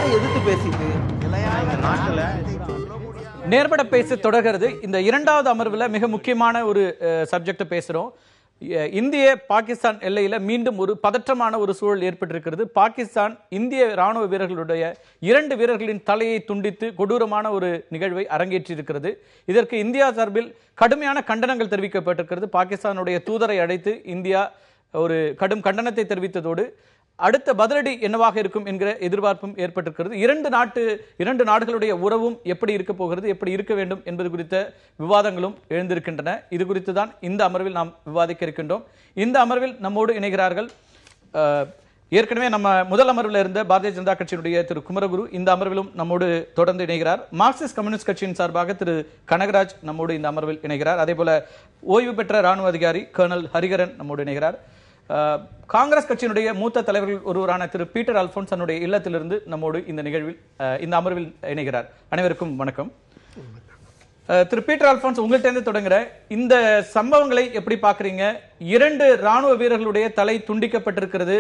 யாரு எதிர்த்து பேசிட்டு நேர்பட பேச தொடர்கிறது. இந்த இரண்டாவது அமர்வுல மிக முக்கியமான ஒரு சப்ஜெக்ட் பேசுறோம். இந்திய பாகிஸ்தான் எல்லையில மீண்டும் ஒரு பதற்றமான ஒரு சூழல் ஏற்பட்டிருக்கிறது. பாகிஸ்தான் இந்திய ராணுவ வீரர்களுடைய 2 வீரர்களின் தலையை துண்டித்து கொடூரமான ஒரு நிகழ்வை அரங்கேற்றியிருக்கிறது. இதற்கு இந்தியா சார்பில் கடுமையான கண்டனங்கள் தெரிவிக்கப்பட்டிருக்கிறது. பாகிஸ்தானுடைய தூதரை அழைத்து இந்தியா ஒரு கடும் கண்டனத்தை தெரிவித்ததோடு அடுத்த பதிலடி என்னவாக இருக்கும் என்கிற எதிர்பார்ப்பும் ஏற்பட்டிருக்கிறது. இரண்டு நாடுகளுடைய உறவும் எப்படி இருக்க போகிறது, எப்படி இருக்க வேண்டும் என்பது குறித்த விவாதங்களும் எழுந்திருக்கின்றன. இது குறித்து தான் இந்த அமர்வில் நாம் விவாதிக்க இருக்கின்றோம். இந்த அமர்வில் நம்மோடு இணைகிறார்கள் ஏற்கனவே நம்ம முதல் அமர்வில் இருந்த பாரதிய ஜனதா கட்சியினுடைய திரு குமரகுரு இந்த அமர்விலும் நம்மோடு தொடர்ந்து இணைகிறார். மார்க்சிஸ்ட் கம்யூனிஸ்ட் கட்சியின் சார்பாக திரு கனகராஜ் நம்மோடு இந்த அமர்வில் இணைகிறார். அதே போல ஓய்வு பெற்ற ராணுவ அதிகாரி கர்னல் ஹரிகரன் நம்மோடு இணைகிறார். காங்கிரஸ் கட்சியினுடைய மூத்த தலைவர்கள் ஒருவரான திரு பீட்டர் அல்போன்ஸ் தன்னுடைய இல்லத்திலிருந்து நம்மோடு இந்த அமர்வில் இணைகிறார். அனைவருக்கும் வணக்கம். திரு பீட்டர் அல்போன்ஸ், உங்கள்கிட்ட தொடங்குற இந்த சம்பவங்களை எப்படி பாக்குறீங்க? 2 ராணுவ வீரர்களுடைய தலை துண்டிக்கப்பட்டிருக்கிறது.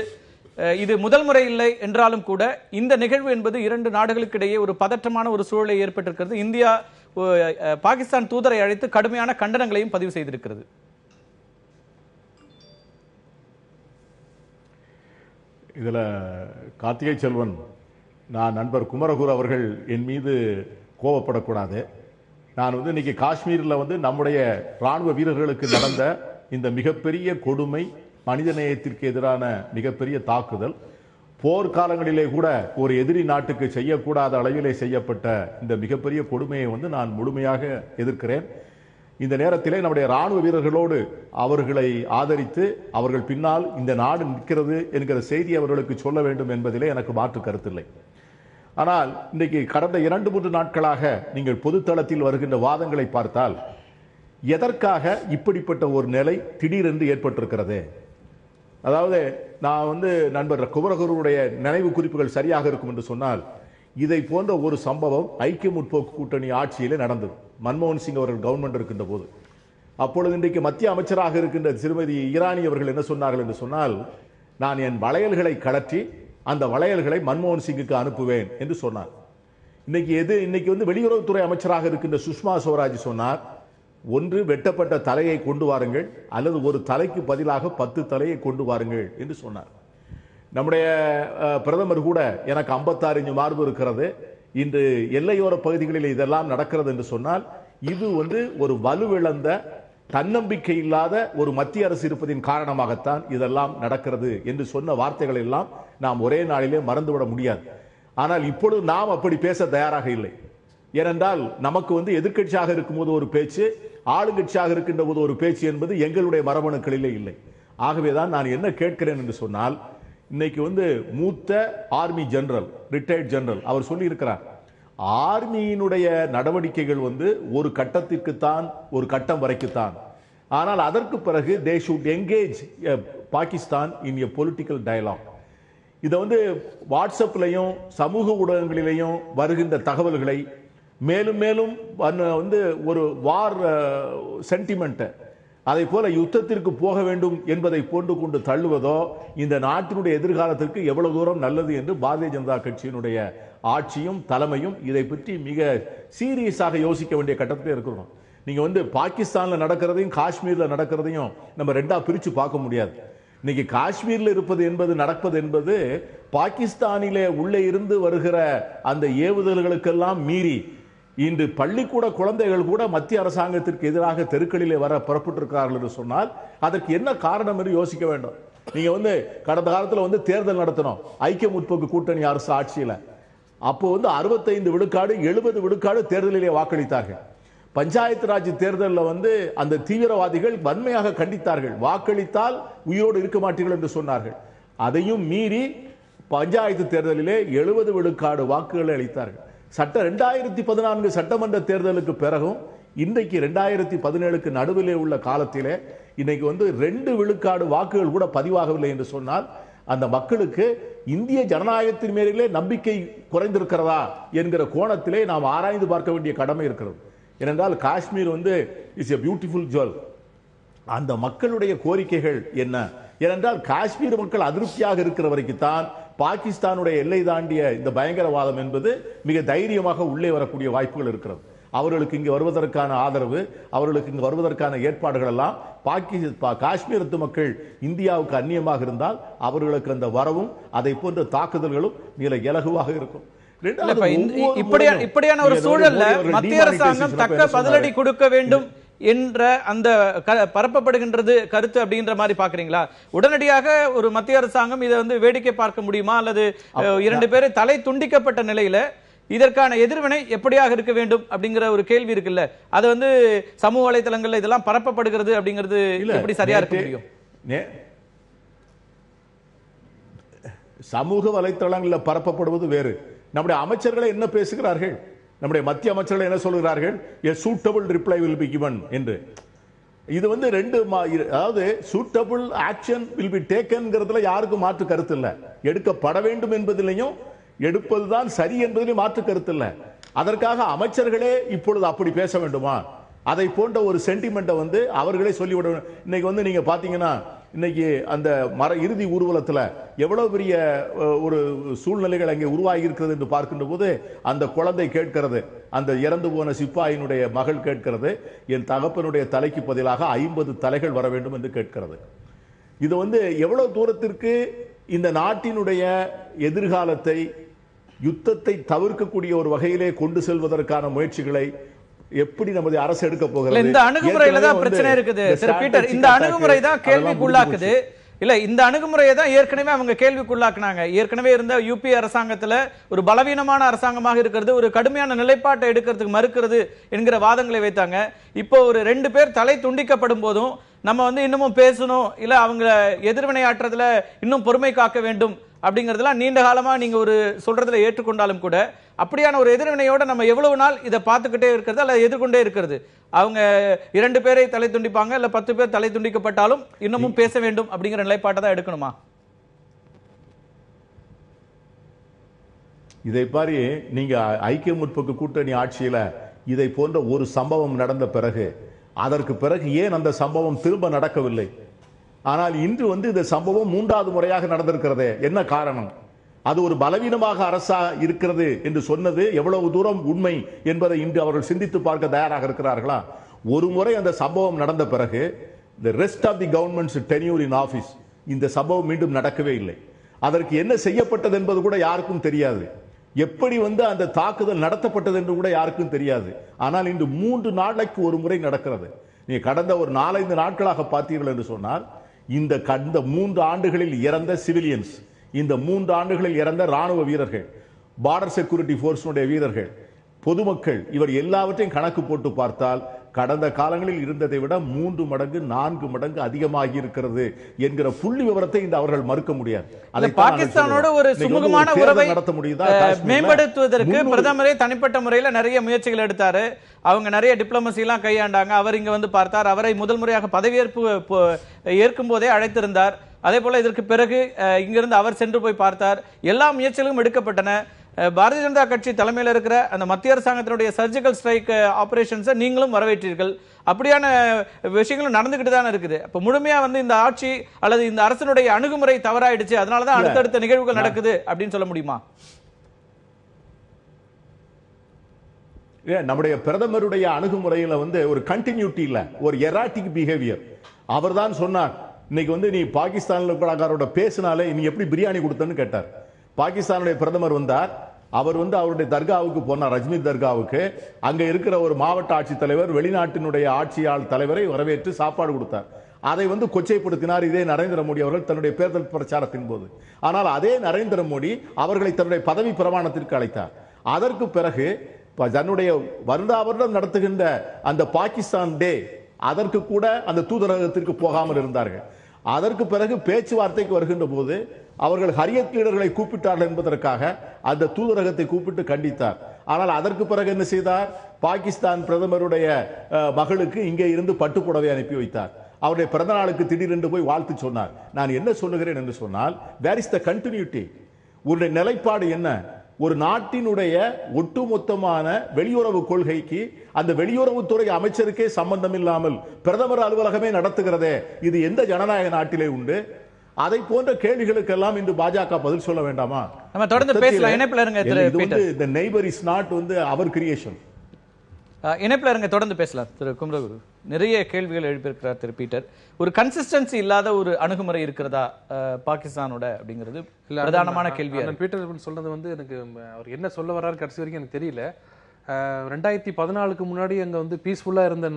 இது முதல் முறை இல்லை என்றாலும் கூட இந்த நிகழ்வு என்பது 2 நாடுகளுக்கு இடையே ஒரு பதற்றமான ஒரு சூழலை ஏற்பட்டிருக்கிறது. இந்தியா பாகிஸ்தான் தூதரை அழைத்து கடுமையான கண்டனங்களையும் பதிவு செய்திருக்கிறது. இதில் கார்த்திகை செல்வன், நான் நண்பர் குமரகுரு அவர்கள் என் மீது கோபப்படக்கூடாது. நான் இன்னைக்கு காஷ்மீரில் நம்முடைய ராணுவ வீரர்களுக்கு நடந்த இந்த மிகப்பெரிய கொடுமை, மனிதநேயத்திற்கு எதிரான மிகப்பெரிய தாக்குதல், போர்க்காலங்களிலே கூட ஒரு எதிரி நாட்டுக்கு செய்யக்கூடாத அளவிலே செய்யப்பட்ட இந்த மிகப்பெரிய கொடுமையை நான் முழுமையாக எதிர்க்கிறேன். இந்த நேரத்திலே நம்முடைய ராணுவ வீரர்களோடு அவர்களை ஆதரித்து அவர்கள் பின்னால் இந்த நாடு நிற்கிறது என்கிற செய்தி அவர்களுக்கு சொல்ல வேண்டும் என்பதிலே எனக்கு மாற்று கருத்தில்லை. ஆனால் இன்றைக்கு கடந்த 2-3 நாட்களாக நீங்கள் பொதுத்தளத்தில் வருகின்ற வாதங்களை பார்த்தால் எதற்காக இப்படிப்பட்ட ஒரு நிலை திடீரென்று ஏற்பட்டிருக்கிறது? அதாவது நான் நண்பர் குமரகுருவுடைய நினைவு குறிப்புகள் சரியாக இருக்கும் என்று சொன்னால், இதை போன்ற ஒரு சம்பவம் ஐக்கிய முற்போக்கு கூட்டணி ஆட்சியிலே நடந்தது. மன்மோகன் சிங் அவர்கள் கவர்மெண்ட் இருக்கின்ற போது, அப்பொழுது இன்றைக்கு மத்திய அமைச்சராக இருக்கின்ற திருமதி ஈரானி அவர்கள் என்ன சொன்னார்கள் என்று சொன்னால், நான் என் வளையல்களை கழற்றி அந்த வளையல்களை மன்மோகன் சிங்குக்கு அனுப்புவேன் என்று சொன்னார். இன்னைக்கு வெளியுறவுத்துறை அமைச்சராக இருக்கின்ற சுஷ்மா ஸ்வராஜ் சொன்னார், ஒன்று வெட்டப்பட்ட தலையை கொண்டு வாருங்கள் அல்லது ஒரு தலைக்கு பதிலாக 10 தலையை கொண்டு வாருங்கள் என்று சொன்னார். நம்முடைய பிரதமர் கூட எனக்கு 56 இன்ச்சு மார்பு இருக்கிறது, இன்று எல்லையோர பகுதிகளில் இதெல்லாம் நடக்கிறது என்று சொன்னால் இது ஒரு வலுவிழந்த, தன்னம்பிக்கை இல்லாத ஒரு மத்திய அரசு இருப்பதின் காரணமாகத்தான் இதெல்லாம் நடக்கிறது என்று சொன்ன வார்த்தைகள் எல்லாம் நாம் ஒரே நாளிலே மறந்துவிட முடியாது. ஆனால் இப்பொழுது நாம் அப்படி பேச தயாராக இல்லை. ஏனென்றால் நமக்கு எதிர்க்கட்சியாக இருக்கும்போது ஒரு பேச்சு, ஆளுங்கட்சியாக இருக்கின்ற போது ஒரு பேச்சு என்பது எங்களுடைய மரபணுக்களிலே இல்லை. ஆகவேதான் நான் என்ன கேட்கிறேன் என்று சொன்னால், இன்னைக்கு மூத்த ஆர்மி ஜெனரல், ரிட்டையர்ட் ஜெனரல் அவர் சொல்லி இருக்கிறார், ஆர்மியினுடைய நடவடிக்கைகள் ஒரு கட்டத்திற்குத்தான், ஒரு கட்டம் வரைக்குத்தான். ஆனால் அதற்கு பிறகு they should engage Pakistan in a political dialogue. இதை வாட்ஸ்அப்லையும் சமூக ஊடகங்களிலையும் வருகின்ற தகவல்களை மேலும் மேலும் ஒரு வார் சென்டிமெண்ட், அதை போல யுத்தத்திற்கு போக வேண்டும் என்பதை போன்று கொண்டு தள்ளுவதோ இந்த நாட்டினுடைய எதிர்காலத்திற்கு எவ்வளவு தூரம் நல்லது என்று பாரதிய ஜனதா கட்சியினுடைய ஆட்சியும் தலைமையும் இதை பற்றி மிக சீரியஸாக யோசிக்க வேண்டிய கட்டத்தில் இருக்கிறோம். நீங்க பாகிஸ்தான்ல நடக்கிறதையும் காஷ்மீர்ல நடக்கிறதையும் நம்ம ரெண்டா பிரிச்சு பார்க்க முடியாது. இன்னைக்கு காஷ்மீர்ல இருப்பது என்பது, நடப்பது என்பது பாகிஸ்தானிலே உள்ளே இருந்து வருகிற அந்த ஏவுதல்களுக்கெல்லாம் மீறி இன்று பள்ளிக்கூட குழந்தைகள் கூட மத்திய அரசாங்கத்திற்கு எதிராக தெருக்களிலே வர புறப்பட்டிருக்கிறார்கள் என்று சொன்னால் அதற்கு என்ன காரணம் என்று யோசிக்க வேண்டும். நீங்க கடந்த காலத்தில் தேர்தல் நடத்தணும் ஐக்கிய முற்போக்கு கூட்டணி அரசு ஆட்சியில். அப்போ 65 விழுக்காடு 70 விழுக்காடு தேர்தலிலே வாக்களித்தார்கள். பஞ்சாயத்து ராஜ் தேர்தலில் அந்த தீவிரவாதிகள் வன்மையாக கண்டித்தார்கள், வாக்களித்தால் உயிரோடு இருக்க மாட்டீர்கள் என்று சொன்னார்கள். அதையும் மீறி பஞ்சாயத்து தேர்தலிலே 70 விழுக்காடு வாக்குகளை அளித்தார்கள். 2014 சட்டமன்ற தேர்தலுக்கு பிறகும் இன்றைக்கு 2017க்கு நடுவிலே உள்ள காலத்திலே இன்னைக்கு 2 விழுக்காடு வாக்குகள் கூட பதிவாகவில்லை என்று சொன்னால் அந்த மக்களுக்கு இந்திய ஜனநாயகத்தின் மேலே நம்பிக்கை குறைந்திருக்கிறதா என்கிற கோணத்திலே நாம் ஆராய்ந்து பார்க்க வேண்டிய கடமை இருக்கிறது. ஏனென்றால் Kashmir is a beautiful jewel. அந்த மக்களுடைய கோரிக்கைகள் என்ன? ஏனென்றால் காஷ்மீர் மக்கள் அதிருப்தியாக இருக்கிற வரைக்கும் தான் பாகிஸ்தானுடைய எல்லை தாண்டிய இந்த பயங்கரவாதம் என்பது மிக தைரியமாக உள்ளே வரக்கூடிய வாய்ப்புகள் இருக்கிறது. அவர்களுக்கு இங்கு வருவதற்கான ஆதரவு, அவர்களுக்கு இங்கு வருவதற்கான ஏற்பாடுகள் எல்லாம் காஷ்மீரத்து மக்கள் இந்தியாவுக்கு அந்நியமாக இருந்தால் அவர்களுக்கு அந்த வரவும் அதை போன்ற தாக்குதல்களும் மிக இலகுவாக இருக்கும். இப்படியான ஒரு சூழல்ல மத்திய அரசாங்கம் தக்க பதிலடி கொடுக்க வேண்டும் என்ற அந்த பரப்பப்படுகின்றது கருத்து அப்படின்ற மாதிரி பாக்குறீங்களா? உடனடியாக ஒரு மத்திய அரசாங்கம் இதை வந்து வேடிக்கை பார்க்க முடியுமா? அல்லது 2 பேரை தலை துண்டிக்கப்பட்ட நிலையில இதற்கான எதிர்வினை எப்படியாக இருக்க வேண்டும் அப்படிங்கிற ஒரு கேள்வி இருக்குல்ல, அது வந்து சமூக வலைதளங்கள்ல இதெல்லாம் பரப்பப்படுகிறது அப்படிங்கிறது எப்படி சரியா இருக்க முடியும்? சமூக வலைதளங்களில் பரப்பப்படுவது வேறு. நம்முடைய அமைச்சர்களை என்ன பேசுகிறார்கள்? நம்முடைய மத்திய அமைச்சர்கள் என்ன சொல்கிறார்கள்? a suitable reply will be given என்று. இது வந்து அதாவது suitable action will be takenங்கிறதுல யாருக்கும் மாற்று கருத்து இல்லை. எடுக்கப்பட வேண்டும் என்பதிலையும் எடுப்பதுதான் சரி என்பதிலும் மாற்று கருத்து இல்லை. அதற்காக அமைச்சர்களே இப்பொழுது அப்படி பேச வேண்டுமா? அதை போன்ற ஒரு சென்டிமெண்ட்டை வந்து அவர்களே சொல்லிவிட. இன்னைக்கு வந்து நீங்க பாத்தீங்கன்னா இன்னைக்கு அந்த இறுதி ஊர்வலத்தில் எவ்வளவு பெரிய ஒரு சூழ்நிலைகள் அங்கே உருவாகி இருக்கிறது என்று பார்க்கின்ற போது அந்த குழந்தை கேட்கிறது, அந்த இறந்து போன சிப்பாயினுடைய மகள் கேட்கிறது, என் தகப்பனுடைய தலைக்கு பதிலாக 50 தலைகள் வர வேண்டும் என்று கேட்கிறது. இது வந்து எவ்வளவு தூரத்திற்கு இந்த நாட்டினுடைய எதிர்காலத்தை யுத்தத்தை தவிர்க்கக்கூடிய ஒரு வகையிலே கொண்டு செல்வதற்கான முயற்சிகளை எப்படி நமது அரசு எடுக்க போகிறது? இந்த அணுகுமுறையில தான் பிரச்சனை இருக்குது திரு பீட்டர். இந்த அணுகுமுறை தான் கேள்விக்குள்ளாக்குது. இல்ல, இந்த அணுகுமுறையை தான் ஏற்கனவே அவங்க கேள்விக்குள்ளாக்குனாங்க. ஏற்கனவே இருந்த யூபி அரசாங்கத்துல ஒரு பலவீனமான அரசாங்கமாக இருக்கிறது, ஒரு கடுமையான நிலைப்பாட்டை எடுக்கிறதுக்கு மறுக்கிறது என்கிற வாதங்களை வைத்தாங்க. இப்போ ஒரு 2 பேர் தலை துண்டிக்கப்படும் போதும் நம்ம வந்து இன்னமும் பேசணும், இல்ல அவங்க எதிர்வினை ஆற்றதுல இன்னும் பொறுமை காக்க வேண்டும் அப்படிங்கறதுலாம் நீண்ட காலமா நீங்க ஒரு சொல்றதுல ஏற்றுக்கொண்டாலும் கூட அப்படியான ஒரு எதிர்வினையோட நம்ம எவ்வளவு நாள் இதை பார்த்துக்கிட்டே இருக்கிறது அல்ல எதிர்கொண்டே இருக்கிறது? அவங்க 2 பேரை தலை துண்டிப்பாங்க, இல்ல 10 பேர் தலை துண்டிக்கப்பட்டாலும் இன்னமும் பேச வேண்டும் அப்படிங்கிற நிலைப்பாட்டை தான் எடுக்கணுமா? இதை பாரி நீங்க ஐக்கிய முற்போக்கு கூட்டணி ஆட்சியில இதை போன்ற ஒரு சம்பவம் நடந்த பிறகு அதற்கு பிறகு ஏன் அந்த சம்பவம் திரும்ப நடக்கவில்லை? ஆனால் இன்று வந்து இந்த சம்பவம் 3வது முறையாக நடந்திருக்கிறதே, என்ன காரணம்? அது ஒரு பலவீனமாக அரசா இருக்கிறது என்று சொன்னது எவ்வளவு தூரம் உண்மை என்பதை இன்று அவர்கள் சிந்தித்து பார்க்க தயாராக இருக்கிறார்களா? ஒரு முறை அந்த சம்பவம் நடந்த பிறகு the rest of the government's tenure in office இந்த சம்பவம் மீண்டும் நடக்கவே இல்லை. அதற்கு என்ன செய்யப்பட்டது என்பது கூட யாருக்கும் தெரியாது. எப்படி வந்து அந்த தாக்குதல் நடத்தப்பட்டது என்று கூட யாருக்கும் தெரியாது. ஆனால் இன்று 3 நாளைக்கு ஒரு முறை நடக்கிறது. நீ கடந்த ஒரு 4-5 நாட்களாக பார்த்தீர்கள் என்று சொன்னால் இந்த 3 ஆண்டுகளில் இறந்த சிவிலியன்ஸ், இந்த 3 ஆண்டுகளில் இறந்த ராணுவ வீரர்கள், பார்டர் செக்யூரிட்டி போர்ஸுடைய வீரர்கள், பொதுமக்கள், இவர் எல்லாவற்றையும் கணக்கு போட்டு பார்த்தால் கடந்த காலங்களில் இருந்ததை விட 3 மடங்கு 4 மடங்கு அதிகமாகி இருக்கிறது என்கிற புள்ளி விவரத்தை இந்த அவர்கள் மறுக்க முடியாது. பாகிஸ்தானோட ஒரு சுமூகமான உறவை நடத்த முடியுதா மேம்படுத்துவதற்கு பிரதமரே தனிப்பட்ட முறையில் நிறைய முயற்சிகள் எடுத்தாரு. அவங்க நிறைய டிப்ளமசி எல்லாம் கையாண்டாங்க. அவர் இங்க வந்து பார்த்தார். அவரை முதல் முறையாக பதவியேற்பு ஏற்கும் போதே அழைத்திருந்தார். அதே போல இதற்கு பிறகு இங்கிருந்து அவர் சென்று போய் பார்த்தார். எல்லா முயற்சிகளும் எடுக்கப்பட்டன. பாரதிய ஜனதா கட்சி தலைமையில் இருக்கிற அந்த மத்திய அரசாங்கத்தினுடைய சர்ஜிக்கல் ஸ்ட்ரைக் ஆபரேஷன்ஸை நீங்களும் வரவேற்றீர்கள். அப்படியான விஷயங்களும் நடந்துகிட்டு தானே இருக்குது. அப்ப முழுமையா வந்து இந்த ஆட்சி அல்லது இந்த அரசினுடைய அணுகுமுறை தவறாயிடுச்சு, அதனாலதான் அடுத்தடுத்த நிகழ்வுகள் நடக்குது அப்படின்னு சொல்ல முடியுமா? நம்முடைய பிரதமருடைய அணுகுமுறையில வந்து ஒரு கண்டினியூட்டி இல்ல, ஒரு எராட்டிக் பிஹேவியர். அவர் தான் சொன்னார், இன்னைக்கு வந்து நீ பாகிஸ்தான்ல பேசினாலே நீ எப்படி பிரியாணி கொடுத்தன்னு கேட்டார். பாகிஸ்தானுடைய பிரதமர் வந்தார். அவர் வந்து அவருடைய தர்காவுக்கு போனார், அஜ்மீர் தர்காவுக்கு. அங்க இருக்கிற ஒரு மாவட்ட ஆட்சித்தலைவர் வெளிநாட்டினுடைய ஆட்சியாளர் தலைவரை வரவேற்று சாப்பாடு கொடுத்தார். அதை வந்து கொச்சைப்படுத்தினார் இதே நரேந்திர மோடி அவர்கள் தன்னுடைய தேர்தல் பிரச்சாரத்தின் போது. ஆனால் அதே நரேந்திர மோடி அவர்களை தன்னுடைய பதவி பிரமாணத்திற்கு அழைத்தார். அதற்கு பிறகு தன்னுடைய வருடாவருடம் நடத்துகின்ற அந்த பாகிஸ்தான் டே, அதற்கு கூட அந்த தூதரகத்திற்கு போகாமல் இருந்தார்கள். அதற்கு பிறகு பேச்சுவார்த்தைக்கு வருகின்ற போது அவர்கள் ஹரியத் லீடர்களை கூப்பிட்டார்கள் என்பதற்காக அந்த தூதரகத்தை கூப்பிட்டு கண்டித்தார். ஆனால் அதற்கு பிறகு என்ன செய்தார்? பாகிஸ்தான் பிரதமருடைய மகளுக்கு இங்கே இருந்து பட்டுப்புடவை அனுப்பி வைத்தார். அவருடைய பிறந்த நாளுக்கு திடீரென்று போய் வாழ்த்து சொன்னார். நான் என்ன சொல்லுகிறேன் என்று சொன்னால், வேர் இஸ் த கண்டினியூட்டி? உங்களுடைய நிலைப்பாடு என்ன? ஒரு நாட்டினுடைய ஒட்டுமொத்தமான வெளியுறவு கொள்கைக்கு அந்த வெளியுறவுத்துறை அமைச்சருக்கே சம்பந்தம் இல்லாமல் பிரதமர் அலுவலகமே நடத்துகிறதே, இது எந்த ஜனநாயக நாட்டிலே உண்டு? அதை போன்ற கேள்விகளுக்கெல்லாம் இன்று பாஜக பதில் சொல்ல வேண்டாமா? நம்ம தொடர்ந்து பேசலாம். இணைப்புல இருங்க திரு Peter. the neighbor is not வந்து அவர் கிரியேஷன். இணைப்புல இருங்க, தொடர்ந்து பேசலாம். திரு குமரகுரு நிறைய கேள்விகள் எழுப்பியிருக்கிறார் திரு பீட்டர். ஒரு கன்சிஸ்டன்சி இல்லாத ஒரு அணுகுமுறை இருக்கிறதா பாகிஸ்தானோட அப்படிங்கிறது பிரதானமான கேள்வி. பீட்டர் சொல்றது வந்து எனக்கு அவர் என்ன சொல்ல வர்றாரு கடைசி வரைக்கும் எனக்கு தெரியல. 2014க்கு முன்னாடி அங்க வந்து பீஸ்ஃபுல்லா இருந்த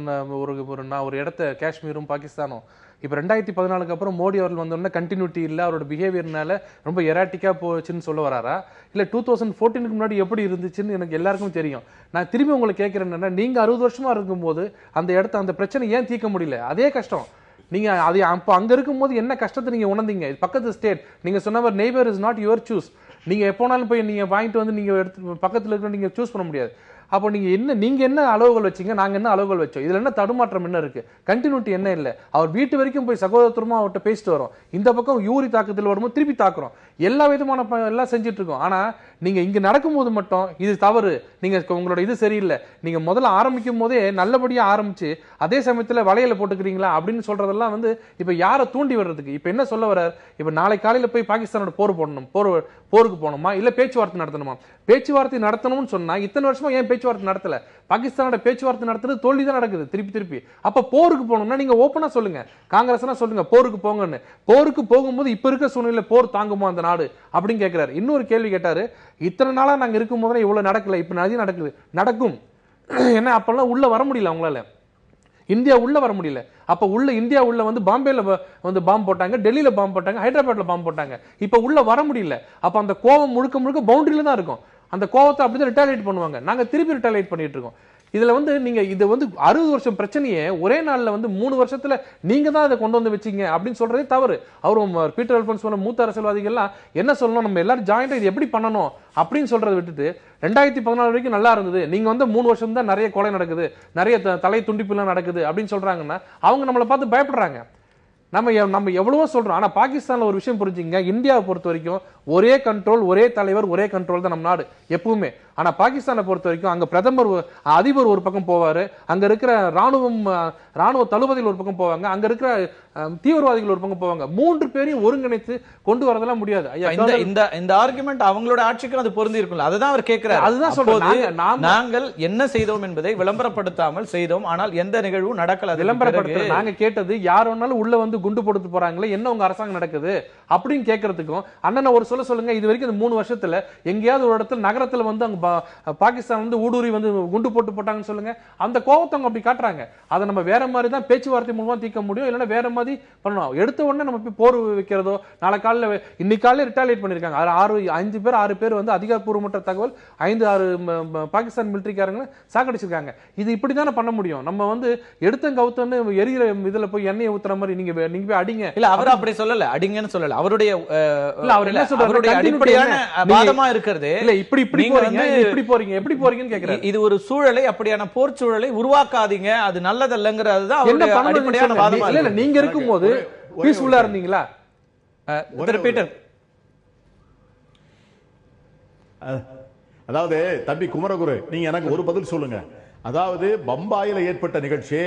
ஒரு இடத்த காஷ்மீரும் பாகிஸ்தானும் இப்போ 2014க்கு அப்புறம் மோடி அவர்கள் வந்தோடனே கண்டினியூட்டி இல்லை, அவரோட பிஹேவியர்னால ரொம்ப எராட்டிக்கா போச்சுன்னு சொல்ல வராரா? இல்லை 2014க்கு முன்னாடி எப்படி இருந்துச்சுன்னு எனக்கு எல்லாருக்கும் தெரியும். நான் திரும்பி உங்களை கேட்கிறேன், என்னன்னா நீங்க 60 வருஷமா இருக்கும்போது அந்த இடத்த அந்த பிரச்சனை ஏன் தீர்க்க முடியல? அதே கஷ்டம் நீங்க அது அப்போ அங்க இருக்கும்போது என்ன கஷ்டத்தை நீங்க உணர்ந்தீங்க? பக்கத்து ஸ்டேட் நீங்க சொன்ன neighbour is not your choose. நீங்க எப்போனாலும் போய் நீங்க வாங்கிட்டு வந்து நீங்க எடுத்து பக்கத்துல இருக்க நீங்க சூஸ் பண்ண முடியாது. அப்போ நீங்க என்ன அளவுகள் வச்சீங்க, நாங்க என்ன அளவுகள் வச்சோம்? இதுல என்ன தடுமாற்றம் என்ன இருக்கு? கண்டினியூட்டி என்ன இல்லை? அவர் வீட்டு வரைக்கும் போய் சகோதரத்துவமா அவர்கிட்ட பேசிட்டு வரோம். இந்த பக்கம் யூரி தாக்குதல் வரும்போது திருப்பி தாக்குறோம். எல்லா விதமான எல்லாம் செஞ்சுட்டு இருக்கோம். ஆனா நீங்க இங்க நடக்கும்போது மட்டும் இது தவறு, நீங்க உங்களோட இது சரியில்லை, நீங்க முதல்ல ஆரம்பிக்கும் போதே நல்லபடியா ஆரம்பிச்சு அதே சமயத்துல வளையல போட்டுக்கிறீங்களா அப்படின்னு சொல்றதெல்லாம் வந்து இப்ப யாரை தூண்டி வர்றதுக்கு? இப்ப என்ன சொல்ல வர்றார்? இப்ப நாளை காலையில போய் பாகிஸ்தானோட போருக்கு போகணுமா இல்ல பேச்சுவார்த்தை நடத்தணுமா? பேச்சுவார்த்தை நடத்தணும்னு சொன்னா இத்தனை வருஷமா ஏன் பேச்சுவார்த்தை நடத்தல? பாகிஸ்தானோட பேச்சுவார்த்தை நடத்துறது தோல்வி தான் நடக்குது திருப்பி. அப்ப போருக்கு போகணும்னா நீங்க ஓப்பனா சொல்லுங்க, காங்கிரஸ்னா சொல்லுங்க போருக்கு போங்கன்னு. போருக்கு போகும்போது இப்ப இருக்க சூழ்நிலை போர் தாங்குமா அந்த நாடு அப்படின்னு கேட்கிறாரு. இன்னொரு கேள்வி கேட்டாரு, இத்தனை நாளா நாங்க இருக்கும் போது இவ்வளவு நடக்கல, இப்ப நிறைய நடக்குது. நடக்கும் என்ன? அப்பெல்லாம் உள்ள வர முடியல அவங்களால, இந்தியா உள்ள வர முடியல. அப்ப உள்ள இந்தியா உள்ள வந்து பாம்பேல வந்து பாம்பு போட்டாங்க, டெல்லியில பாம்பு போட்டாங்க, ஹைதராபாத்ல பாம்பு போட்டாங்க. இப்ப உள்ள வர முடியல. அப்ப அந்த கோவம் முழுக்க பவுண்டரியில தான் இருக்கும். அந்த கோவத்தை அப்படிதான் ரிட்டாலியேட் பண்ணுவாங்க. நாங்க திருப்பி ரிட்டாலியேட் பண்ணிட்டு இருக்கோம். இதுல வந்து நீங்க இது வந்து 60 வருஷம் பிரச்சனையே ஒரே நாள்ல வந்து 3 வருஷத்துல நீங்க தான் அதை கொண்டு வந்து வச்சீங்க அப்படின்னு சொல்றதே தவறு. அவரும் பீட்டர் அல்போன்ஸ் சொன்ன மூத்த அரசியல்வாதிகள்லாம் என்ன சொல்லணும், நம்ம எல்லாரும் ஜாயிண்டா இது எப்படி பண்ணணும் அப்படின்னு சொல்றதை விட்டுட்டு 2014 வரைக்கும் நல்லா இருந்தது, நீங்க வந்து 3 வருஷம் தான் நிறைய கொலை நடக்குது, நிறைய தலை துண்டிப்பு எல்லாம் நடக்குது அப்படின்னு சொல்றாங்கன்னா அவங்க நம்மளை பார்த்து பயப்படுறாங்க. நம்ம எவ்வளவோ சொல்றோம். ஆனா பாகிஸ்தான்ல ஒரு விஷயம் புரிஞ்சுங்க, இந்தியாவை பொறுத்த வரைக்கும் ஒரே கண்ட்ரோல், ஒரே தலைவர், ஒரே கண்ட்ரோல் தான் நம்ம நாடு எப்பவுமே. ஆனா பாகிஸ்தானை பொறுத்த வரைக்கும் அங்க பிரதமர் அதிபர் ஒரு பக்கம் போவாரு, அங்க இருக்கிற ராணுவ தளபதிகள் ஒரு பக்கம் போவாங்க, அங்க இருக்கிற தீவிரவாதிகள் ஒரு பக்கம் போவாங்க. 3 பேரையும் ஒருங்கிணைத்து கொண்டு வரதெல்லாம் முடியாது. இந்த ஆர்குமெண்ட் அவங்களோட ஆட்சிக்கு அது பொருந்தி இருக்கும்ல, அதுதான் அவர் கேட்கிறார். அதுதான் சொல்றேன், நாங்கள் என்ன செய்தோம் என்பதை விளம்பரப்படுத்தாமல் செய்தோம், ஆனால் எந்த நிகழ்வும் நடக்கல. விளம்பரப்படுத்த நாங்க கேட்டது யார் வேணாலும் உள்ள வந்து குண்டு போட்டு போறாங்களே, என்ன உங்க அரசாங்கம் நடக்குது அப்படின்னு கேட்கறதுக்கும், அண்ணன் ஒரு சொல்லுங்க, இது வரைக்கும் இந்த 3 வருஷத்துல எங்கேயாவது ஒரு இடத்துல நகரத்துல வந்து அங்க பாகிஸ்தான் வந்து ஊடுருவி வந்து குண்டு போட்டாங்கன்னு சொல்லுங்க. அந்த கோபத்தை அவங்க அப்படி காட்டுறாங்க. அதை நம்ம வேற மாதிரி தான் பேச்சுவார்த்தை மூலமா தீர்க்க முடியும், இல்லைன்னா வேற மாதிரி பண்ணணும். எடுத்த உடனே நம்ம போய் போர் வைக்கிறதோ, நாளை காலையில் இன்னைக்கு காலையில் ரிட்டாலியேட் பண்ணிருக்காங்க. 6 பேர் வந்து அதிகாரப்பூர்வமற்ற தகவல் 5-6 பாகிஸ்தான் மிலிட்டரிக்காரங்க சாக்கடிச்சிருக்காங்க. இது இப்படிதானே பண்ண முடியும். நம்ம வந்து எடுத்த கவுத்தன்னு எரிகிற இதுல போய் எண்ணெயை ஊத்துற மாதிரி நீங்க போய் அடிங்க. இல்ல அவர் அப்படி சொல்லல, அடிங்கன்னு சொல்லல. அவருடைய அவர் என்ன சொல்றாரு, அடிப்படையான வாதமா இருக்கிறது இல்ல இப்படி போறீங்க எப்படி போறீங்கன்னு கேக்குறாரு. இது ஒரு சூழலை, அப்படியான போர் சூழலை உருவாக்காதீங்க, அது நல்லதல்லங்கிறது தான் அவருடைய அடிப்படையான வாதமா. இல்ல நீங்க இருக்கும்போது பீஸ்ஃபுல்லா இருந்தீங்களா பீட்டர்? அதாவது தம்பி குமரகுரு, நீங்க எனக்கு ஒரு பதில் சொல்லுங்க. அதாவது பம்பாயில ஏற்பட்ட நிகழ்ச்சி,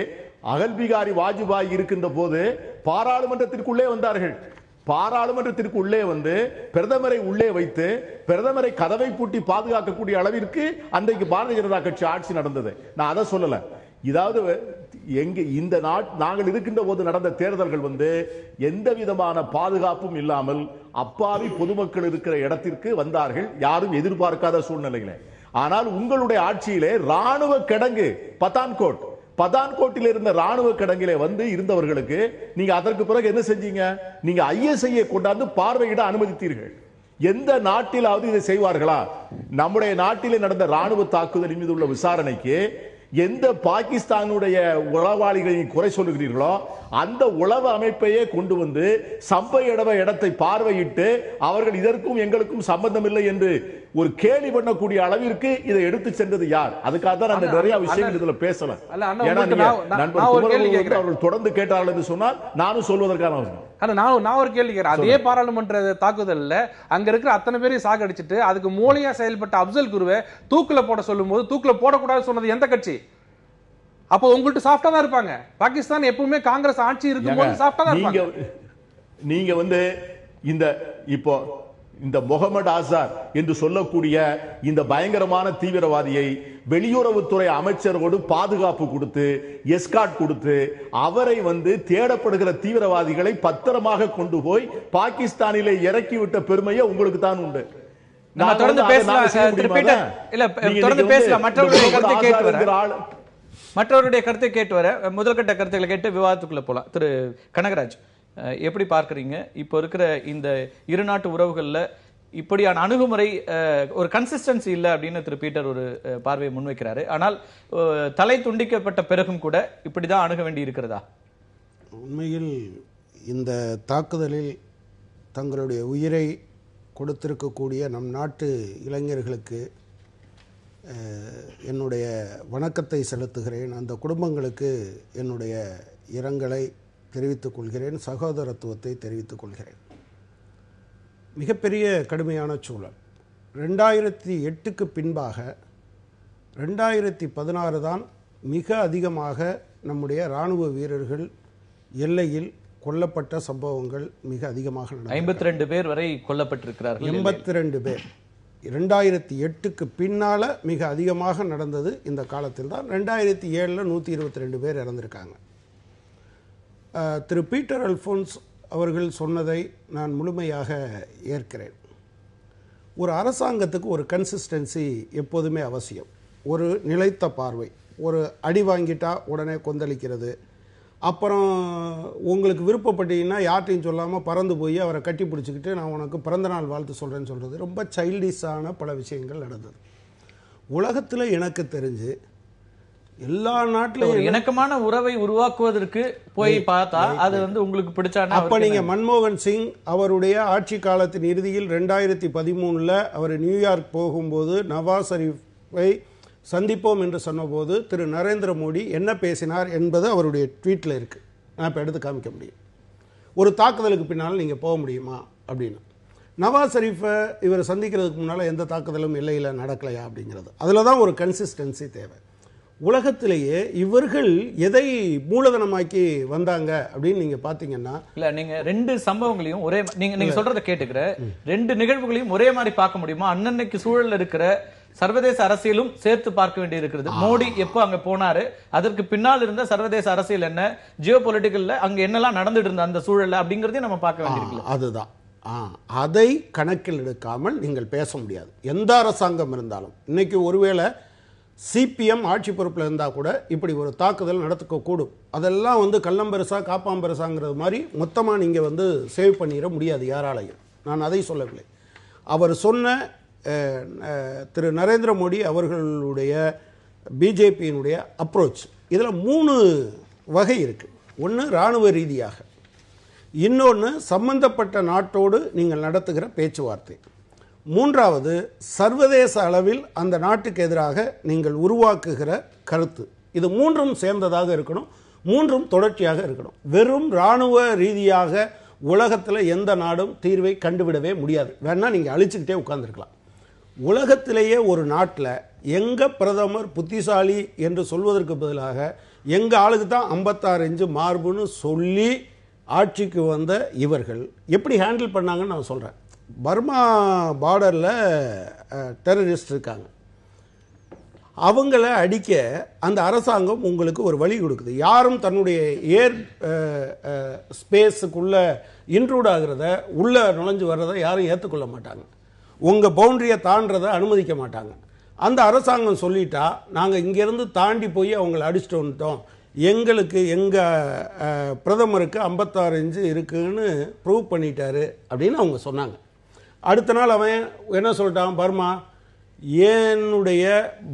அகல் பிகாரி வாஜ்பாய் இருக்கின்ற போது பாராளுமன்றத்திற்குள்ளே வந்தார்கள். பாராளுமன்றத்திற்கு உள்ளே வந்து பிரதமரை உள்ளே வைத்து பிரதமரை கதவை பூட்டி பாதுகாக்கக்கூடிய அளவிற்கு அன்றைக்கு பாரதிய ஜனதா கட்சி ஆட்சி நடந்தது. நான் அதை சொல்லல. இதாவது எங்க இந்த நாங்கள் இருக்கின்ற போது நடந்த தேர்தல்கள் வந்து எந்த விதமான பாதுகாப்பும் இல்லாமல் அப்பாவி பொதுமக்கள் இருக்கிற இடத்திற்கு வந்தார்கள், யாரும் எதிர்பார்க்காத சூழ்நிலைகளே. ஆனால் உங்களுடைய ஆட்சியிலே ராணுவ கிடங்கு பதான்கோட்டில் இருந்த ராணுவ கிடங்கிலே வந்து இருந்தவர்களுக்கு நீங்க அதற்கு பிறகு என்ன செஞ்சீங்க? நீங்க ISI கொண்டாந்து பார்வையிட அனுமதித்தீர்கள். எந்த நாட்டிலாவது இதை செய்வார்களா? நம்முடைய நாட்டிலே நடந்த ராணுவ தாக்குதல் மீது உள்ள விசாரணைக்கு எந்த பாகிஸ்தானுடைய உளவாளிகளை குறை சொல்லுகிறீர்களோ அந்த உளவு அமைப்பையே கொண்டு வந்து சம்பவ இடத்தை பார்வையிட்டு அவர்கள் இதற்கும் எங்களுக்கும் சம்பந்தம் இல்லை என்று ஒரு கேலி பண்ணக்கூடிய அளவிற்கு இதை எடுத்து சென்றது யார்? அதுக்காக தான் அந்த நிறைய விஷயங்கள் இதுல பேசலாம். அவர்கள் தொடர்ந்து கேட்டார்கள் என்று சொன்னால் நானும் சொல்வதற்கான நான் ஒரு கேள்வி கேட்கிறேன். அதே பாராளுமன்ற தாக்குதல்ல அங்க இருக்கிற அத்தனை பேரையும் சாகடிச்சிட்டு அதுக்கு மூளையா செயல்பட்ட அப்சல் குருவை தூக்குல போட சொல்லும் போது தூக்குல போடக்கூடாது சொன்னது எந்த கட்சி? அப்போ உங்கள்ட்ட சாஃப்டா தான் இருப்பாங்க. பாகிஸ்தான் எப்பவுமே காங்கிரஸ் ஆட்சி இருக்கும்போது சாஃப்டா தான் இருப்பாங்க. நீங்க வந்து இந்த இப்போ இந்த முகமது ஆசார் என்று சொல்லக்கூடிய இந்த பயங்கரமான தீவிரவாதியை வெளியுறவுத்துறை அமைச்சரோடு பாதுகாப்பு கொடுத்து எஸ்கார்ட் கொடுத்து அவரை வந்து தேடப்படுகிற தீவிரவாதிகளை பத்திரமாக கொண்டு போய் பாகிஸ்தானிலே இறக்கிவிட்ட பெருமையை உங்களுக்கு தான் உண்டு. தொடர்ந்து பேசலாம். மற்றவருடைய கருத்தை கேட்டு வர முதல்கட்ட கருத்துக்களை கேட்டு விவாதத்துக்குள்ள போலாம். திரு கனகராஜ், எப்படி பார்க்கறீங்க இப்போ இருக்கிற இந்த இரு நாட்டு உறவுகள்ல இப்படியான அணுகுமுறை ஒரு கன்சிஸ்டன்சி இல்லை அப்படின்னு திரு பீட்டர் ஒரு பார்வையை முன்வைக்கிறாரு. ஆனால் தலை துண்டிக்கப்பட்ட பிறகும் கூட இப்படிதான் அணுக வேண்டி இருக்கிறதா? உண்மையில் இந்த தாக்குதலில் தங்களுடைய உயிரை கொடுத்திருக்கக்கூடிய நம் நாட்டு இளைஞர்களுக்கு என்னுடைய வணக்கத்தை செலுத்துகிறேன். அந்த குடும்பங்களுக்கு என்னுடைய இரங்கலை தெரிவித்துக் கொள்கிறேன், சகோதரத்துவத்தை தெரிவித்துக் கொள்கிறேன். மிகப்பெரிய கடுமையான சூழல். 2008க்கு பின்பாக 2016 தான் மிக அதிகமாக நம்முடைய இராணுவ வீரர்கள் எல்லையில் கொல்லப்பட்ட சம்பவங்கள் மிக அதிகமாக நடந்தது. 52 பேர் வரை கொல்லப்பட்டிருக்கிறார்கள். 82 பேர் 2008க்கு பின்னால மிக அதிகமாக நடந்தது இந்த காலத்தில் தான். 2007 122 பேர் இறந்திருக்காங்க. திரு பீட்டர் அல்போன்ஸ் அவர்கள் சொன்னதை நான் முழுமையாக ஏற்கிறேன். ஒரு அரசாங்கத்துக்கு ஒரு கன்சிஸ்டன்சி எப்போதுமே அவசியம். ஒரு நிலைத்த பார்வை. ஒரு அடி வாங்கிட்டா உடனே கொந்தளிக்கிறது, அப்புறம் உங்களுக்கு விருப்பப்பட்டீங்கன்னா யார்ட்டையும் சொல்லாமல் பறந்து போய் அவரை கட்டி பிடிச்சிக்கிட்டு நான் உனக்கு பிறந்தநாள் வாழ்த்து சொல்கிறேன்னு சொல்கிறது ரொம்ப சைல்டிஷான பல விஷயங்கள் நடந்தது உலகத்தில். எனக்கு தெரிஞ்சு எல்லா நாட்டிலும் இணக்கமான உறவை உருவாக்குவதற்கு போய் பார்த்தா அது வந்து உங்களுக்கு பிடிச்சான. அப்ப நீங்க மன்மோகன் சிங் அவருடைய ஆட்சி காலத்தின் இறுதியில் 2013 அவர் நியூயார்க் போகும்போது நவாஸ் ஷரீஃபை சந்திப்போம் என்று சொன்னபோது திரு நரேந்திர மோடி என்ன பேசினார் என்பது அவருடைய ட்வீட்டில் இருக்கு. நான் இப்போ எடுத்து காமிக்க முடியும். ஒரு தாக்குதலுக்கு பின்னால் நீங்கள் போக முடியுமா அப்படின்னு. நவாஸ் ஷரீஃபை இவர் சந்திக்கிறதுக்கு முன்னால் எந்த தாக்குதலும் எல்லையில் நடக்கலையா அப்படிங்கிறது. அதில் தான் ஒரு கன்சிஸ்டன்சி தேவை. உலகத்திலேயே இவர்கள் எதை மூலதனமாக்கி வந்தாங்க அப்படின்னு நீங்க பாத்தீங்கன்னா, இல்ல நீங்க ரெண்டு சம்பவங்களையும் ஒரே நீங்க சொல்றதை கேட்டுக்கிற ரெண்டு நிகழ்வுகளையும் ஒரே மாதிரி பார்க்க முடியுமா? அன்னன்னைக்கு சூழல்ல இருக்கிற சர்வதேச அரசியலும் சேர்த்து பார்க்க வேண்டி இருக்கிறது. மோடி எப்போ அங்க போனாரு, அதற்கு பின்னால் இருந்த சர்வதேச அரசியல் என்ன, ஜியோ பொலிட்டிக்கல்ல அங்க என்னெல்லாம் நடந்துட்டு இருந்த அந்த சூழல்ல அப்படிங்கறதையும் நம்ம பார்க்க வேண்டியிருக்கு. அதுதான் அதை கணக்கில் எடுக்காமல் நீங்கள் பேச முடியாது. எந்த அரசாங்கம் இருந்தாலும் இன்னைக்கு ஒருவேளை சிபிஎம் ஆட்சி பொறுப்பில் இருந்தால் கூட இப்படி ஒரு தாக்குதல் நடத்துக்கக்கூடும். அதெல்லாம் வந்து கள்ளம்பெருசா காப்பாம்பெருசாங்கிறது மாதிரி மொத்தமாக நீங்கள் வந்து சேவ் பண்ணிட முடியாது யாராலையும். நான் அதை சொல்லவில்லை. அவர் சொன்ன திரு நரேந்திர மோடி அவர்களுடைய பிஜேபியினுடைய அப்ரோச் இதில் 3 வகை இருக்குது. ஒன்று இராணுவ ரீதியாக, இன்னொன்று சம்பந்தப்பட்ட நாட்டோடு நீங்கள் நடத்துகிற பேச்சுவார்த்தை, மூன்றாவது சர்வதேச அளவில் அந்த நாட்டுக்கு எதிராக நீங்கள் உருவாக்குகிற கருத்து. இது 3ம் சேர்ந்ததாக இருக்கணும், 3ம் தொடர்ச்சியாக இருக்கணும். வெறும் இராணுவ ரீதியாக உலகத்தில் எந்த நாடும் தீர்வை கண்டுவிடவே முடியாது. வேணா நீங்கள் அழிச்சுக்கிட்டே உட்கார்ந்துருக்கலாம். உலகத்திலேயே ஒரு நாட்டில் எங்கள் பிரதமர் புத்திசாலி என்று சொல்வதற்கு பதிலாக எங்கள் ஆளுக்கு தான் 56 இன்ச்சு மார்புன்னு சொல்லி ஆட்சிக்கு வந்த இவர்கள் எப்படி ஹேண்டில் பண்ணாங்கன்னு நான் சொல்கிறேன். பர்மா பார்டரில் டெரரிஸ்ட் இருக்காங்க, அவங்கள அடிக்க அந்த அரசாங்கம் உங்களுக்கு ஒரு வழி கொடுக்குது. யாரும் தன்னுடைய ஏர் ஸ்பேஸுக்குள்ளே இன்ட்ரூட் ஆகிறத, உள்ளே நுழைஞ்சு வர்றதை யாரும் ஏற்றுக்கொள்ள மாட்டாங்க. உங்கள் பவுண்டரியை தாண்டதை அனுமதிக்க மாட்டாங்க. அந்த அரசாங்கம் சொல்லிட்டா நாங்கள் இங்கேருந்து தாண்டி போய் அவங்கள அடிச்சுட்டு வந்துட்டோம், எங்களுக்கு எங்கள் பிரதமருக்கு 56 இன்ச்சு இருக்குன்னு ப்ரூவ் பண்ணிட்டாரு அப்படின்னு அவங்க சொன்னாங்க. அடுத்த நாள் அவன் என்ன சொல்லிட்டான், பர்மா என்னுடைய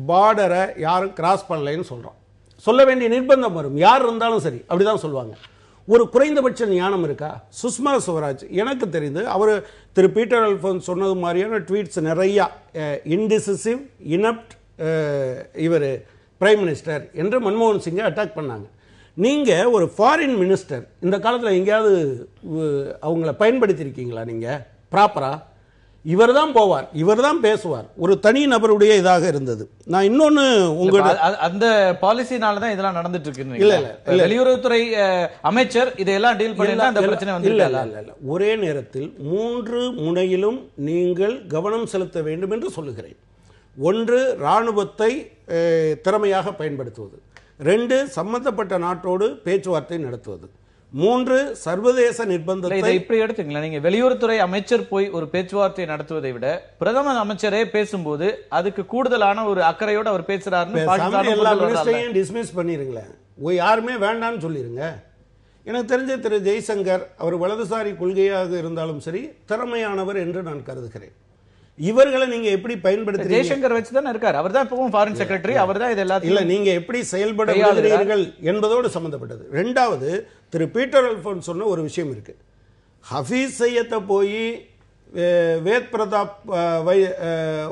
பார்டரை யாரும் கிராஸ் பண்ணலைன்னு சொல்கிறான். சொல்ல வேண்டிய நிர்பந்தம் வரும், யார் இருந்தாலும் சரி அப்படிதான் சொல்லுவாங்க. ஒரு குறைந்தபட்ச ஞானம் இருக்கா? சுஷ்மா ஸ்வராஜ் எனக்கு தெரிந்து அவர் திரு பீட்டர் அல்போன்ஸ் சொன்னது மாதிரியான ட்வீட்ஸ் நிறையா, இன்டிசிசிவ் இனப்ட் இவர் பிரைம் மினிஸ்டர் என்று மன்மோகன் சிங்கை அட்டாக் பண்ணாங்க. நீங்கள் ஒரு ஃபாரின் மினிஸ்டர் இந்த காலத்தில் எங்கேயாவது அவங்கள பயன்படுத்தியிருக்கீங்களா நீங்கள் ப்ராப்பராக? இவர் தான் போவார், இவர் தான் பேசுவார். ஒரு தனி நபருடைய இதாக இருந்தது. நான் இன்னொன்னு அந்த பாலிசினால தான் இதெல்லாம் நடந்துட்டு இருக்கு. இல்ல வெளியுறவுத்துறை அமைச்சர் இதெல்லாம் டீல் பண்ணி அந்த பிரச்சனை வந்து இல்ல ஒரே நேரத்தில் 3 முனையிலும் நீங்கள் கவனம் செலுத்த வேண்டும் என்று சொல்லுகிறேன். 1, ராணுவத்தை திறமையாக பயன்படுத்துவது. 2, சம்பந்தப்பட்ட நாட்டோடு பேச்சுவார்த்தை நடத்துவது. 3, சர்வதேச நிர்பந்தத்தை. இப்படி எடுத்துங்களா, நீங்க வெளியுறவுத்துறை அமைச்சர் போய் ஒரு பேச்சுவார்த்தை நடத்துவதை விட பிரதமர் அமைச்சரே பேசும்போது அதுக்கு கூடுதலான ஒரு அக்கறையோடு அவர் பேசுறாருன்னு எல்லா மினிஸ்டரையும் டிஸ்மிஸ் பண்ணிருங்களேன், யாருமே வேண்டாம்னு சொல்லிருங்க. எனக்கு தெரிஞ்ச திரு ஜெய்சங்கர் அவர் வலதுசாரி கொள்கையாக இருந்தாலும் சரி திறமையானவர் என்று நான் கருதுகிறேன். இவர்களை நீங்க எப்படி பயன்படுத்தி ஜெய்சங்கர் வச்சு தான் இருக்காரு, அவர் தான் இப்பவும் ஃபாரின் செக்ரட்டரி, அவர் தான் இதெல்லாம் இல்ல நீங்க எப்படி செயல்படுகிறீர்கள் என்பதோடு சம்பந்தப்பட்டது. 2வது திரு பீட்டர் அல்போன்ஸ் சொன்ன ஒரு விஷயம் இருக்கு. ஹபீஸ் சையத்தை போய் வேத் பிரதாப்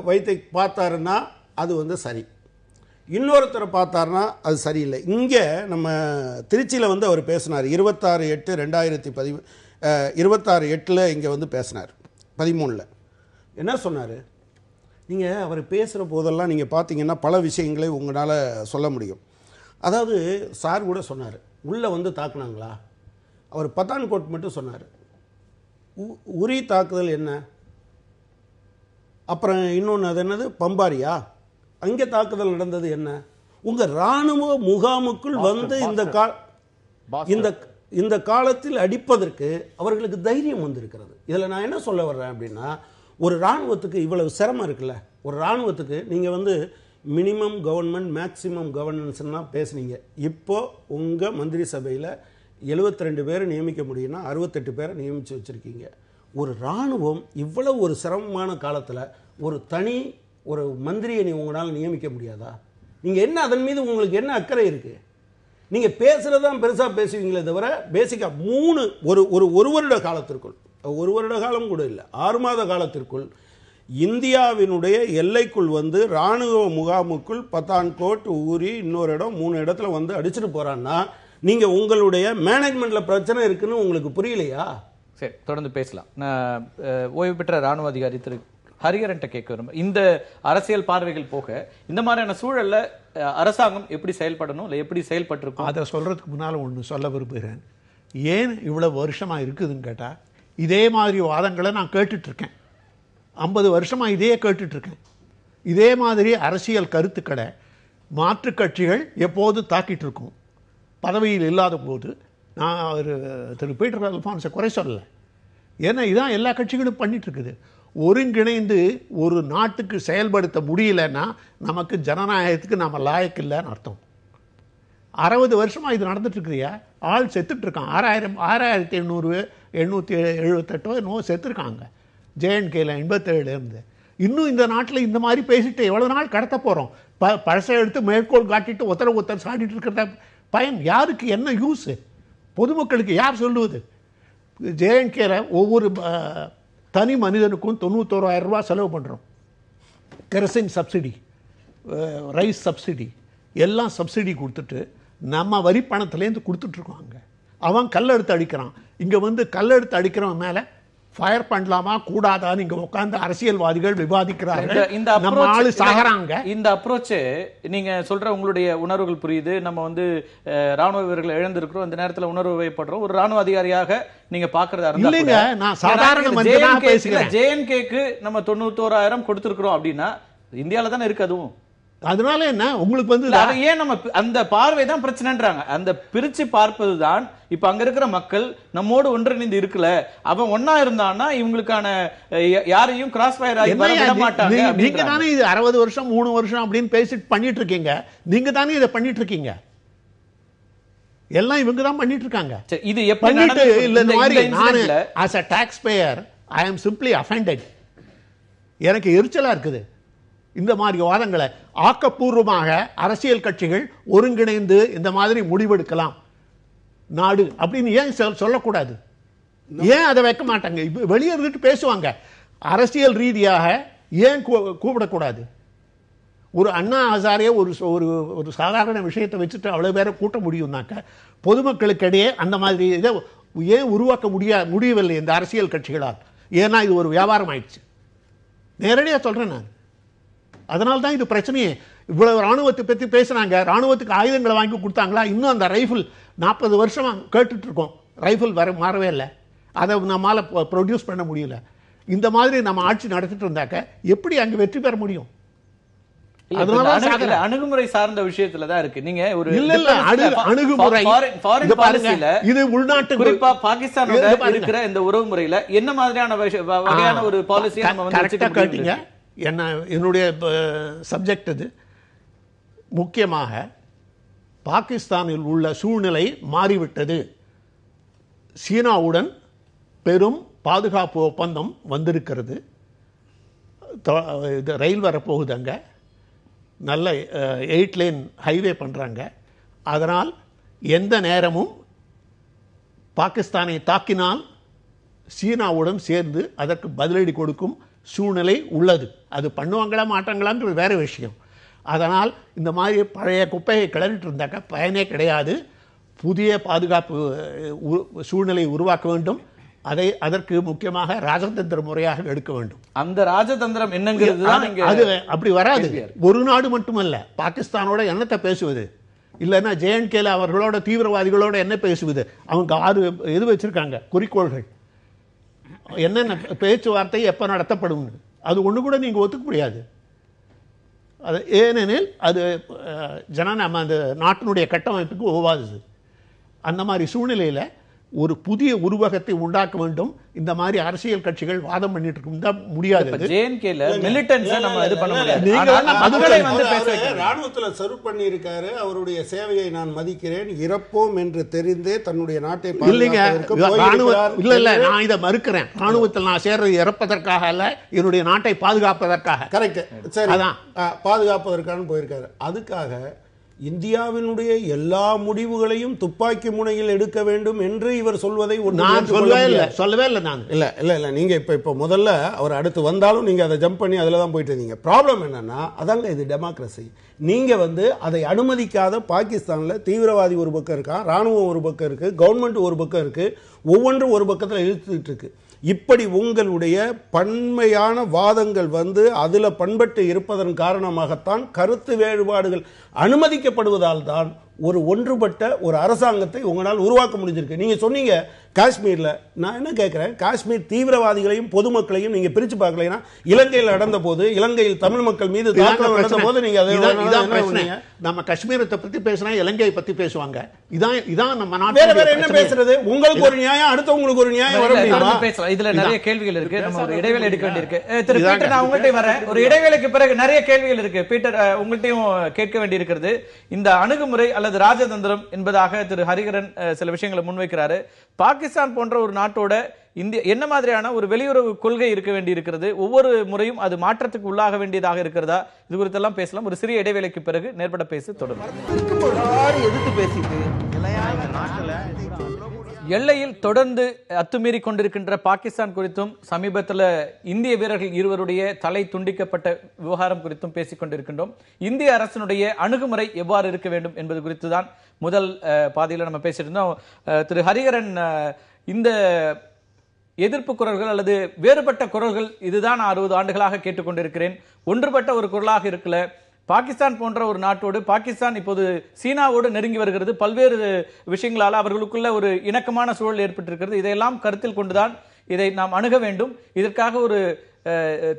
வைத்தை பார்த்தாருன்னா அது வந்து சரி, இன்னொருத்தரை பார்த்தாருன்னா அது சரியில்லை. இங்க நம்ம திருச்சியில வந்து அவர் பேசினார் 26/8/2013 இங்க வந்து பேசினார் 13ல். என்ன சொன்னார்? நீங்கள் அவர் பேசுகிற போதெல்லாம் நீங்கள் பார்த்தீங்கன்னா பல விஷயங்களை உங்களால் சொல்ல முடியும். அதாவது சார் கூட சொன்னார், உள்ளே வந்து தாக்குனாங்களா, அவர் பத்தான்கோட் மட்டும் சொன்னார். உரி தாக்குதல் என்ன, அப்புறம் இன்னொன்று அது என்னது பம்பாரியா, அங்கே தாக்குதல் நடந்தது என்ன, உங்கள் இராணுவ முகாமுக்குள் வந்து இந்த காலத்தில் அடிப்பதற்கு அவர்களுக்கு தைரியம் வந்திருக்கிறது. இதில் நான் என்ன சொல்ல வர்றேன் அப்படின்னா, ஒரு இராணுவத்துக்கு இவ்வளவு சிரமம் இருக்குல்ல, ஒரு இராணுவத்துக்கு நீங்கள் வந்து மினிமம் கவர்மெண்ட் மேக்சிமம் கவர்னன்ஸ்னா பேசுனீங்க. இப்போ உங்கள் மந்திரி சபையில் 72 பேரை நியமிக்க முடியும்னா 68 பேரை நியமித்து வச்சுருக்கீங்க. ஒரு இராணுவம் இவ்வளவு ஒரு சிரமமான காலத்தில் ஒரு மந்திரியை உங்களால் நியமிக்க முடியாதா? நீங்கள் என்ன அதன் மீது உங்களுக்கு என்ன அக்கறை இருக்குது? நீங்கள் பேசுகிறதான் பெருசாக பேசுவீங்களே தவிர பேசிக்காக 1 வருட காலத்திற்குள், 1 வருட காலம் கூட இல்லை, 6 மாத காலத்திற்குள் இந்தியாவினுடைய எல்லைக்குள் வந்து இராணுவ முகாமுக்குள் பத்தான்கோட், ஊரி, இன்னொரு இடம், 3 இடத்துல வந்து அடிச்சுட்டு போறான்னா நீங்க உங்களுடைய மேனேஜ்மெண்ட்ல பிரச்சனை இருக்குன்னு உங்களுக்கு புரியலையா? சரி, தொடர்ந்து பேசலாம். நான் ஓய்வு பெற்ற ராணுவ அதிகாரி திரு ஹரிஹரன்ட்ட கேட்க விரும்ப, இந்த அரசியல் பார்வைகள் போக இந்த மாதிரியான சூழல்ல அரசாங்கம் எப்படி செயல்படணும், இல்லை எப்படி செயல்பட்டிருக்கும், அதை சொல்றதுக்கு முன்னால் ஒன்று சொல்ல விரும்புகிறேன். ஏன் இவ்வளவு வருஷமா இருக்குதுன்னு கேட்டா, இதே மாதிரி வாதங்களை நான் கேட்டுட்டு இருக்கேன். 50 வருஷமா இதே கேட்டுட்டு இருக்கேன். இதே மாதிரி அரசியல் கருத்துக்களை மாற்றுக் கட்சிகள் எப்போது தாக்கிட்டு இருக்கும். பதவியில் இல்லாத போது நான் திரு பீட்டர் அல்போன்ஸை குறை சொல்லலை. ஏன்னா இதான் எல்லா கட்சிகளும் பண்ணிட்டு இருக்குது. ஒருங்கிணைந்து ஒரு நாட்டுக்கு செயல்படுத்த முடியலன்னா நமக்கு ஜனநாயகத்துக்கு நம்ம லாயக்கு இல்லைன்னு அர்த்தம். 60 வருஷமா இது நடந்துட்டு இருக்குதுயா. ஆள் செத்துட்டு இருக்கான். 6878 என்னவோ செத்துருக்காங்க ஜேஎன்கேல 87 இன்னும் இந்த நாட்டில் இந்த மாதிரி பேசிட்டு எவ்வளவு நாள் கடத்த போறோம்? பழசை எடுத்து மேற்கோள் காட்டிட்டு ஒருத்தர் சாட்டிட்டு இருக்கிறத பயன் யாருக்கு? என்ன யூஸ்? பொதுமக்களுக்கு யார் சொல்லுவது? ஜேஎன்கேல ஒவ்வொரு தனி மனிதனுக்கும் 91,000 ரூபாய் செலவு பண்ணுறோம். கெரசின் சப்சிடி, ரைஸ் சப்சிடி, எல்லாம் சப்சிடி கொடுத்துட்டு நம்ம வரி பணத்துலேருந்து கொடுத்துட்ருக்கோம். அவன் கல்லெடுத்து அடிக்கிறான். இங்கே வந்து கல்லெடுத்து அடிக்கிறவன் மேலே ஃபயர் பண்ணலாமா கூடாதான்னு இங்க உட்கார்ந்து அரசியல்வாதிகள் விவாதிக்கிறார்கள். நம்ம ஆளு சாகறாங்க. இந்த அப்ரோச் நீங்க சொல்ற உங்களுடைய உணர்வுகள் புரியுது. நம்ம வந்து ராணுவ வீரர்கள் இழந்திருக்கிறோம், இந்த நேரத்தில் உணர்வு வயப்படுறோம். ஒரு ராணுவ அதிகாரியாக நீங்க பாக்குறதா இல்லைங்க, நான் சாதாரண மனிதனா பேசுகிறேன். ஜேஎன்கேக்கு நம்ம 91,000 கொடுத்திருக்கிறோம் அப்படின்னா இந்தியால தானே இருக்கு. அதுவும் அதனால என்ன உங்களுக்கு வந்து ஏன் நம்ம அந்த பார்வை தான் பிரச்சனைன்றாங்க. அந்த பிரிச்சு பார்ப்பதுதான் இப்ப அங்க இருக்கிற மக்கள் நம்மோடு ஒன்றிணைந்து இருக்கல, அவன் ஒன்னா இருந்தான்னா இவங்களுக்கான யாரையும் கிராஸ் ஃபயர் ஆகி வர மாட்டாங்க. நீங்க தானே இது 60 வருஷம் 3 வருஷம் அப்படின்னு பேசிட்டு பண்ணிட்டு இருக்கீங்க. நீங்க தானே இதை பண்ணிட்டு இருக்கீங்க. எல்லாம் இவங்க தான் பண்ணிட்டு இருக்காங்க. இது எப்படி இல்ல இந்த மாதிரி நான் as a taxpayer I am simply offended. எனக்கு எரிச்சலா இருக்குது. இந்த மாதிரி வாதங்களை ஆக்கப்பூர்வமாக அரசியல் கட்சிகள் ஒருங்கிணைந்து இந்த மாதிரி முடிவெடுக்கலாம் நாடு அப்படின்னு ஏன் சொல்லக்கூடாது? ஏன் அதை வைக்க மாட்டாங்க? வெளியே இருந்துட்டு பேசுவாங்க. அரசியல் ரீதியாக ஏன் கூப்பிடக்கூடாது? ஒரு அண்ணா ஹசாரே ஒரு சாதாரண விஷயத்தை வச்சுட்டு அவ்வளவு பேரை கூட்ட முடியும்னாக்க பொதுமக்களுக்கிடையே அந்த மாதிரி இதை ஏன் உருவாக்க முடியவில்லை இந்த அரசியல் கட்சிகளால்? ஏன்னா இது ஒரு வியாபாரம் ஆயிடுச்சு. நேரடியாக சொல்றேன் நான். அதனால தான் இது பிரச்சனையே. இவ்வளவு ராணுவத்தை பற்றி பேசுனாங்க, ராணுவத்துக்கு ஆயுதங்களை வாங்கி கொடுத்தாங்களா? இன்னும் அந்த ரைஃபிள் 40 வருஷமா கேட்டுட்டு இருக்கோம், ரைஃபிள் மாறவே இல்லை. அதை நம்மால ப்ரொடியூஸ் பண்ண முடியல. இந்த மாதிரி நம்ம ஆட்சி நடத்திட்டு இருந்தாக்க எப்படி அங்க வெற்றி பெற முடியும்? அதனால அணுகுமுறை சார்ந்த விஷயத்துல தான் இருக்கு. நீங்க ஒரு அணுகுமுறை இது உள்நாட்டு, குறிப்பா பாகிஸ்தானோட இருக்கிற இந்த உறவு முறையில என்ன மாதிரியான வகையான ஒரு பாலிசியை நம்ம வந்து கேட்டீங்க. என்னுடைய சப்ஜெக்ட் இது. முக்கியமாக பாகிஸ்தானில் உள்ள சூழ்நிலை மாறிவிட்டது. சீனாவுடன் பெரும் பாதுகாப்பு ஒப்பந்தம் வந்திருக்கிறது. ரயில் வரப்போகுது, அங்கே நல்ல 8 லேன் ஹைவே பண்ணுறாங்க. அதனால் எந்த நேரமும் பாகிஸ்தானை தாக்கினால் சீனாவுடன் சேர்ந்து அதற்கு பதிலடி கொடுக்கும் சூழ்நிலை உள்ளது. அது பண்ணுவாங்களா மாட்டாங்களான்றது வேற விஷயம். அதனால் இந்த மாதிரி பழைய குப்பையை கிளறிட்டு இருந்தாக்க பயனே கிடையாது. புதிய பாதுகாப்பு சூழ்நிலை உருவாக்க வேண்டும். அதற்கு முக்கியமாக ராஜதந்திர முறையாக எடுக்க வேண்டும். அந்த ராஜதந்திரம் என்னங்கிறது அது அப்படி வராது. ஒரு நாடு மட்டுமல்ல, பாகிஸ்தானோட என்னத்தை பேசுவது? இல்லைன்னா ஜேஎன்கேல அவர்களோட தீவிரவாதிகளோட என்ன பேசுவது? அவங்க 6 இது வச்சிருக்காங்க குறிக்கோள்கள். என்னென்ன பேச்சுவார்த்தை எப்ப நடத்தப்படும் அது ஒண்ணு கூட நீங்க ஒத்துக்க முடியாது. அது ஏனெனில் அது அந்த நாட்டினுடைய கட்டமைப்புக்கு ஒவ்வாது. அந்த மாதிரி சூழ்நிலையில ஒரு புதிய உருவகத்தை உண்டாக்க வேண்டும். இந்த மாதிரி அரசியல் கட்சிகள் வாதம் பண்ணிட்டு இருந்தா முடியாது. ராணுவத்துல சர்வ் பண்ணி இருக்காரு. அவருடைய சேவையை நான் மதிக்கிறேன், இறப்போம் என்று தெரிந்தே தன்னுடைய நாட்டை இல்ல நான் இதை மறுக்கிறேன். ராணுவத்தில் நான் சேர்றது இறப்பதற்காக அல்ல, என்னுடைய நாட்டை பாதுகாப்பதற்காக. கரெக்ட், சரி, அதான் பாதுகாப்பதற்கான போயிருக்காரு. அதுக்காக இந்தியாவினுடைய எல்லா முடிவுகளையும் துப்பாக்கி முனையில் எடுக்க வேண்டும் என்று இவர் சொல்வதை சொல்லவே இல்லை. நான் இல்ல நீங்க இப்ப முதல்ல அவர் அடுத்து வந்தாலும் நீங்க அதை ஜம்ப் பண்ணி அதுல தான் போயிட்டு இருந்தீங்க. ப்ராப்ளம் என்னன்னா, அதாங்க இது டெமோக்ரஸி. நீங்க அதை அனுமதிக்காத பாகிஸ்தான்ல தீவிரவாதி ஒரு பக்கம் இருக்கான், ராணுவம் ஒரு பக்கம் இருக்கு, கவர்மெண்ட் ஒரு பக்கம் இருக்கு, ஒவ்வொன்றும் ஒரு பக்கத்தில் இழுத்துட்டு இருக்கு. இப்படி உங்களுடைய பன்மையான வாதங்கள் அதுல பண்பட்டு இருப்பதன் காரணமாகத்தான் கருத்து வேறுபாடுகள் அனுமதிக்கப்படுவதால் தான் ஒரு ஒன்றுபட்ட ஒரு அரசாங்கத்தை உங்களால் உருவாக்க முடிஞ்சிருக்கு. நீங்க சொன்னீங்க காஷ்மீர்ல, நான் என்ன கேட்கிறேன், காஷ்மீர் தீவிரவாதிகளையும் பொதுமக்களையும் நீங்க பிரிச்சு பார்க்கலைன்னா, இலங்கையில் நடந்த போது, இலங்கையில் தமிழ் மக்கள் மீது தாக்குதல் நடந்த போது நீங்க நம்ம காஷ்மீரத்தை பத்தி பேசினா இலங்கையை பத்தி பேசுவாங்க. இதான் நம்ம நாட்டு வேற என்ன பேசுறது? உங்களுக்கு ஒரு நியாயம், அடுத்தவங்களுக்கு ஒரு நியாயம் வர முடியுமா? பேசலாம். இதுல நிறைய கேள்விகள் இருக்கு, நம்ம ஒரு இடைவேளை எடுக்க வேண்டியிருக்கு. திரு பீட்டர், நான் உங்கள்கிட்ட வரேன். ஒரு இடைவேளைக்கு பிறகு நிறைய கேள்விகள் இருக்கு. பீட்டர், உங்கள்கிட்டயும் கேட்க வேண்டியிருக்கிறது. இந்த அணுகுமுறை அல்லது ராஜதந்திரம் என்பதாக திரு ஹரிகரன் சில விஷயங்களை முன்வைக்கிறாரு. பாகிஸ்தான் போன்ற ஒரு நாட்டோட இந்தியா என்ன மாதிரியான ஒரு வெளியுறவு கொள்கை இருக்க வேண்டி இருக்கிறது? ஒவ்வொரு முறையும் அது மாற்றத்துக்கு உள்ளாக வேண்டியதாக இருக்கிறதா? இது குறித்தெல்லாம் பேசலாம். ஒரு சிறிய இடைவேளைக்கு பிறகு நேர்பட பேச தொடரும். எல்லையில் தொடர்ந்து அத்துமீறி கொண்டிருக்கின்ற பாகிஸ்தான் குறித்தும் சமீபத்தில் இந்திய வீரர்கள் 2 வருடைய தலை துண்டிக்கப்பட்ட விவகாரம் குறித்தும் பேசிக் கொண்டிருக்கின்றோம். இந்திய அரசினுடைய அணுகுமுறை எவ்வாறு இருக்க வேண்டும் என்பது குறித்து தான் முதல் பாதியில் நம்ம பேசிட்டு இருந்தோம். திரு ஹரிகரன், இந்த எதிர்ப்பு குரல்கள் அல்லது வேறுபட்ட குரல்கள் இதுதான் 60 ஆண்டுகளாக கேட்டுக்கொண்டிருக்கிறேன், ஒன்றுபட்ட ஒரு குரலாக இருக்கல. பாகிஸ்தான் போன்ற ஒரு நாட்டோடு பாகிஸ்தான் இப்போது சீனாவோடு நெருங்கி வருகிறது. பல்வேறு விஷயங்களால் அவர்களுக்குள்ள ஒரு இணக்கமான சூழல் ஏற்பட்டிருக்கிறது. இதையெல்லாம் கருத்தில் கொண்டுதான் இதை நாம் அணுக வேண்டும். இதற்காக ஒரு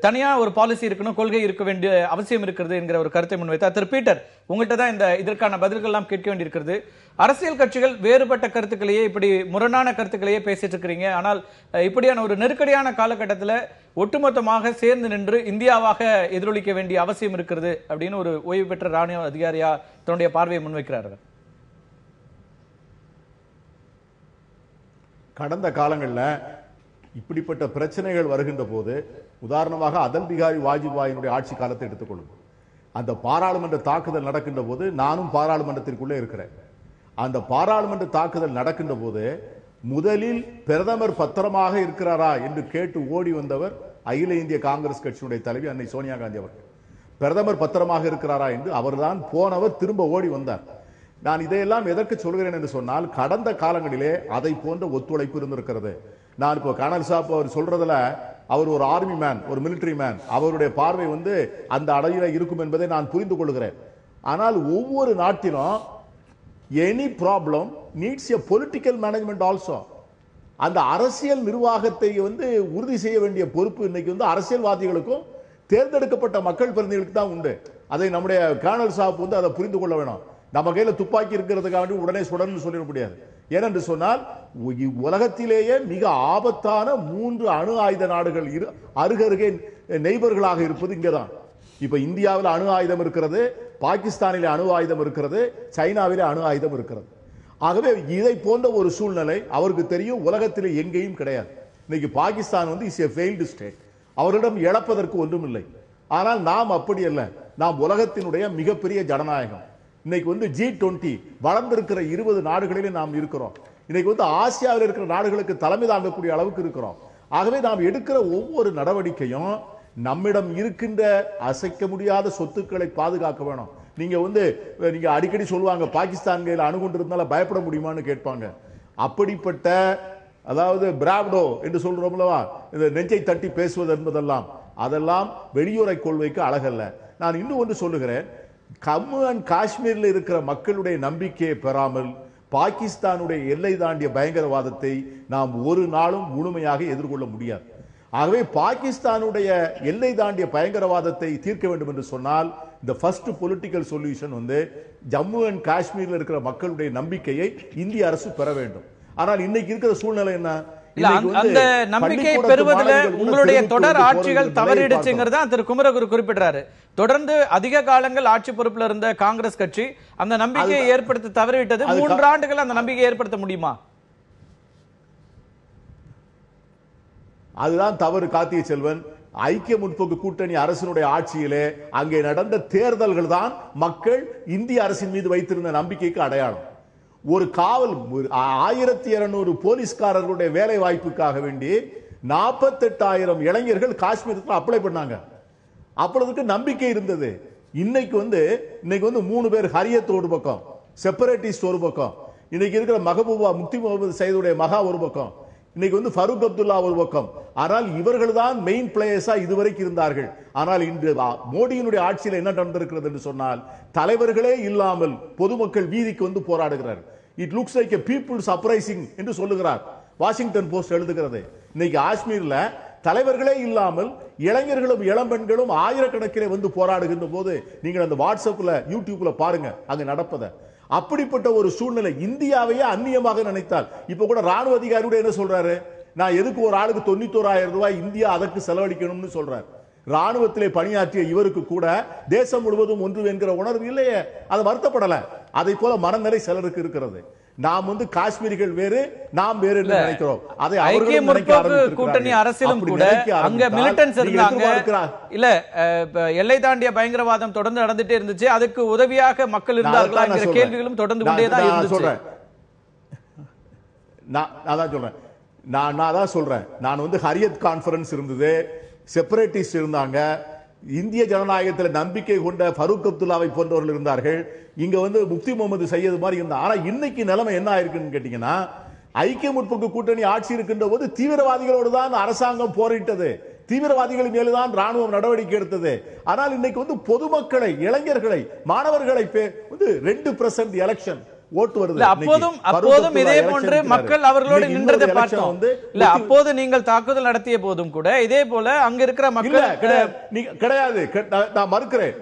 தனியா ஒரு பாலிசி இருக்கணும், கொள்கை இருக்க வேண்டிய அவசியம் இருக்கிறது என்கிற ஒரு கருத்தை முன்வைத்தார். திரு பீட்டர், உங்கள்கிட்ட தான் இதற்கான பதில்கள் எல்லாம் கேட்க வேண்டியிருக்கிறது. அரசியல் கட்சிகள் வேறுபட்ட கருத்துக்களையே, இப்படி முரணான கருத்துக்களையே பேசிட்டு இருக்கிறீங்க. ஆனால் இப்படியான ஒரு நெருக்கடியான காலகட்டத்தில் ஒட்டுமொத்தமாக சேர்ந்து நின்று இந்தியாவாக எதிரொலிக்க வேண்டிய அவசியம் இருக்கிறது அப்படின்னு ஒரு ஓய்வு பெற்ற ராணுவ அதிகாரியா தன்னுடைய பார்வையை முன்வைக்கிறார்கள். கடந்த காலங்களில் இப்படிப்பட்ட பிரச்சனைகள் வருகின்ற போது, உதாரணமாக அடல் பிகாரி வாஜ்பாயினுடைய ஆட்சி காலத்தை எடுத்துக்கொள்ளும். அந்த பாராளுமன்ற தாக்குதல் நடக்கின்ற போது நானும் பாராளுமன்றத்திற்குள்ளே இருக்கிறேன். அந்த பாராளுமன்ற தாக்குதல் நடக்கின்ற போது முதலில் பிரதமர் பத்திரமாக இருக்கிறாரா என்று கேட்டு ஓடி வந்தவர் அகில இந்திய காங்கிரஸ் கட்சியினுடைய தலைவி அன்னை சோனியா காந்தி அவர்கள். பிரதமர் பத்திரமாக இருக்கிறாரா என்று அவர்தான் போனவர் திரும்ப ஓடி வந்தார். நான் இதையெல்லாம் எதற்கு சொல்கிறேன் என்று சொன்னால், கடந்த காலங்களிலே அதை போன்ற ஒத்துழைப்பு இருந்திருக்கிறது. நான் இப்போ கனல் சாப் அவர் சொல்றதுல அவர் ஒரு ஆர்மி மேன், ஒரு மிலிட்டரி மேன், அவருடைய பார்வை வந்து அந்த அளவில் இருக்கும் என்பதை நான் புரிந்து கொள்கிறேன். ஆனால் ஒவ்வொரு நாட்டிலும் எனி ப்ராப்ளம் நீட்ஸ் எ பொலிட்டிக்கல் மேனேஜ்மெண்ட் ஆல்சோ. அந்த அரசியல் நிர்வாகத்தை வந்து உறுதி செய்ய வேண்டிய பொறுப்பு இன்னைக்கு வந்து அரசியல்வாதிகளுக்கும் தேர்ந்தெடுக்கப்பட்ட மக்கள் பிரதிநிதிகளுக்கு தான் உண்டு. அதை நம்முடைய கர்னல் சாப் வந்து அதை புரிந்து கொள்ள வேணும். நம்ம கையில துப்பாக்கி இருக்கிறதுக்காக உடனே சுடன்னு சொல்லிட முடியாது. ஏனென்று சொன்னால் உலகத்திலேயே மிக ஆபத்தான 3 அணு ஆயுத நாடுகள் அருகருகே நெய்பர்களாக இருப்பது இங்கதான். இப்ப இந்தியாவில் அணு ஆயுதம் இருக்கிறது, பாகிஸ்தானிலே அணு ஆயுதம் இருக்கிறது, சைனாவிலே அணு ஆயுதம் இருக்கிறது. ஆகவே இதை போன்ற ஒரு சூழ்நிலை அவருக்கு தெரியும், உலகத்திலே எங்கேயும் கிடையாது. இன்னைக்கு பாகிஸ்தான் வந்து இஸ் எ ஃபெயில்டு ஸ்டேட், அவரிடம் இழப்பதற்கு ஒன்றும் இல்லை. ஆனால் நாம் அப்படி அல்ல, நாம் உலகத்தினுடைய மிகப்பெரிய ஜனநாயகம். இன்னைக்கு வந்து G20 வளர்ந்திருக்கிற 20 நாடுகளிலே நாம் இருக்கிறோம். இன்னைக்கு வந்து ஆசியாவில் இருக்கிற நாடுகளுக்கு தலைமை தாங்கக்கூடிய அளவுக்கு இருக்கிறோம். ஆகவே நாம் எடுக்கிற ஒவ்வொரு நடவடிக்கையும் நம்மிடம் இருக்கின்ற அசைக்க முடியாத சொத்துக்களை பாதுகாக்க வேணும். நீங்க அடிக்கடி சொல்லுவாங்க, பாகிஸ்தான் கையில் அணு கொண்டு இருந்தால பயப்பட முடியுமான்னு கேட்பாங்க. அப்படிப்பட்ட, அதாவது பிராவ்டோ என்று சொல்றோம்லவா, இந்த நெஞ்சை தட்டி பேசுவது என்பதெல்லாம் அதெல்லாம் வெளியுறவு கொள்கைக்கு அழகல்ல. நான் இன்னும் ஒன்று சொல்லுகிறேன், ஜம்மு அண்ட் காஷ்மீரில் இருக்கிற மக்களுடைய நம்பிக்கையை பெறாமல் பாகிஸ்தானுடைய எல்லை தாண்டிய பயங்கரவாதத்தை நாம் ஒரு நாளும் முழுமையாக எதிர்கொள்ள முடியாது. ஆகவே பாகிஸ்தானுடைய எல்லை தாண்டிய பயங்கரவாதத்தை தீர்க்க வேண்டும் என்று சொன்னால் இந்த ஃபர்ஸ்ட் பொலிட்டிக்கல் சொல்யூஷன் வந்து ஜம்மு அண்ட் காஷ்மீரில் இருக்கிற மக்களுடைய நம்பிக்கையை இந்திய அரசு பெற வேண்டும். ஆனால் இன்னைக்கு இருக்கிற சூழ்நிலை என்ன? அந்த நம்பிக்கை பெறுவதில் உங்களுடைய தொடர் ஆட்சிகள் தவறிடுச்சுங்கிறத திரு குமரகுரு குறிப்பிடுறாரு. தொடர்ந்து அதிக காலங்கள் ஆட்சி பொறுப்புல இருந்த காங்கிரஸ் கட்சி அந்த நம்பிக்கையை ஏற்படுத்த தவறிவிட்டது. 3 ஆண்டுகள் அந்த நம்பிக்கையை ஏற்படுத்த முடியுமா? அதுதான் தவறு கார்த்திகை செல்வன். ஐக்கிய முற்போக்கு கூட்டணி அரசினுடைய ஆட்சியிலே அங்கே நடந்த தேர்தல்கள் தான் மக்கள் இந்திய அரசின் மீது வைத்திருந்த நம்பிக்கைக்கு அடையாளம். ஒரு காவல் 1200 போலீஸ்காரர்களுடைய வேலை வாய்ப்புக்காக வேண்டி 48,000 இளைஞர்கள் காஷ்மீருக்கு அப்ளை பண்ணாங்க. அப்பொழுதுக்கு நம்பிக்கை இருந்தது. இன்னைக்கு வந்து 3 பேர், ஹரியத் ஒரு பக்கம், செப்பரேட்டிஸ்ட் ஒரு பக்கம், இன்னைக்கு இருக்கிற மஹபூபா முஃப்தி முகமது சயீதுடைய மகா ஒரு பக்கம், இன்னைக்கு வந்து ஃபரூக் அப்துல்லா ஒரு பக்கம். ஆனால் இவர்கள் தான் மெயின் பிளேயர்ஸா இதுவரைக்கும் இருந்தார்கள். ஆனால் இன்று மோடியினுடைய ஆட்சியில் என்ன நடந்திருக்கிறது என்று சொன்னால் தலைவர்களே இல்லாமல் பொதுமக்கள் வீதிக்கு வந்து போராடுகிறார்கள். It looks like a people's uprising என்று சொல்லுகிறார் வாஷிங்டன் போஸ்ட் எழுதுகிறது. இன்னைக்கு காஷ்மீர்ல தலைவர்களே இல்லாமல் இளைஞர்களும் இளம்பெண்களும் ஆயிரக்கணக்கிலே வந்து போராடுகின்ற போது நீங்கள் அந்த வாட்ஸ்அப்ல யூடியூப்ல பாருங்க அங்க நடப்பதை. அப்படிப்பட்ட ஒரு சூழ்நிலை இந்தியாவையே அந்நியமாக நினைத்தால், இப்ப கூட ராணுவ அதிகாரியோட என்ன சொல்றாரு, நான் எதுக்கு ஒரு ஆளுக்கு 91,000 ரூபாய் இந்தியா அதற்கு செலவழிக்கணும்னு சொல்றாரு. ராணுவத்திலே பணியாற்றிய இவருக்கு கூட தேசம் முழுவதும் ஒன்று என்கிற உணர்வு இல்லையே, அது வருத்தப்படல. அதை போல மனநிலை சிலருக்கு இருக்கிறது. நாம் வந்து காஷ்மீரிகள் வேறு, நாம் வேறு என்று நினைக்கிறோம். அதை ஐக்கிய முற்போக்கு கூட்டணி அரசிலும் கூட அங்க மிலிட்டன்ஸ் இருந்தாங்க. இல்ல, எல்லை தாண்டிய பயங்கரவாதம் தொடர்ந்து நடந்துட்டே இருந்துச்சு, அதுக்கு உதவியாக மக்கள் இருந்தார்களா என்கிற கேள்விகளும் தொடர்ந்து கொண்டே தான் இருந்துச்சு. நான் தான் சொல்றேன், நான் வந்து ஹரியத் கான்ஃபரன்ஸ் இருந்தது, செப்பரேட்டிஸ்ட் இருந்தாங்க, இந்திய ஜனநாயகத்தில் நம்பிக்கை கொண்ட ஃபரூக் அப்துல்லாவை போன்றவர்கள் இருந்தார்கள், இங்க வந்து முஃப்தி முகமது சையது மாதிரி இருந்தாங்க. ஆனா இன்னைக்கு நிலைமை என்ன ஆயிருக்குன்னு கேட்டீங்கன்னா, ஐக்கிய முற்போக்கு கூட்டணி ஆட்சி இருக்கின்ற போது தீவிரவாதிகளோடு தான் அரசாங்கம் போரிட்டது, தீவிரவாதிகள் மேலுதான் ராணுவம் நடவடிக்கை எடுத்தது. ஆனால் இன்னைக்கு வந்து பொதுமக்களை, இளைஞர்களை, மாணவர்களை வந்து 2% எலெக்ஷன் ஓட்டு வருது. அப்போதும் இதே போன்று மக்கள் அவர்களோடு நின்றதை பார்த்தோம். இல்ல, அப்போது நீங்கள் தாக்குதல் நடத்திய போதும் கூட இதே போல அங்க இருக்கிற மக்கள் கிடையாது, நான் மறுக்கிறேன்.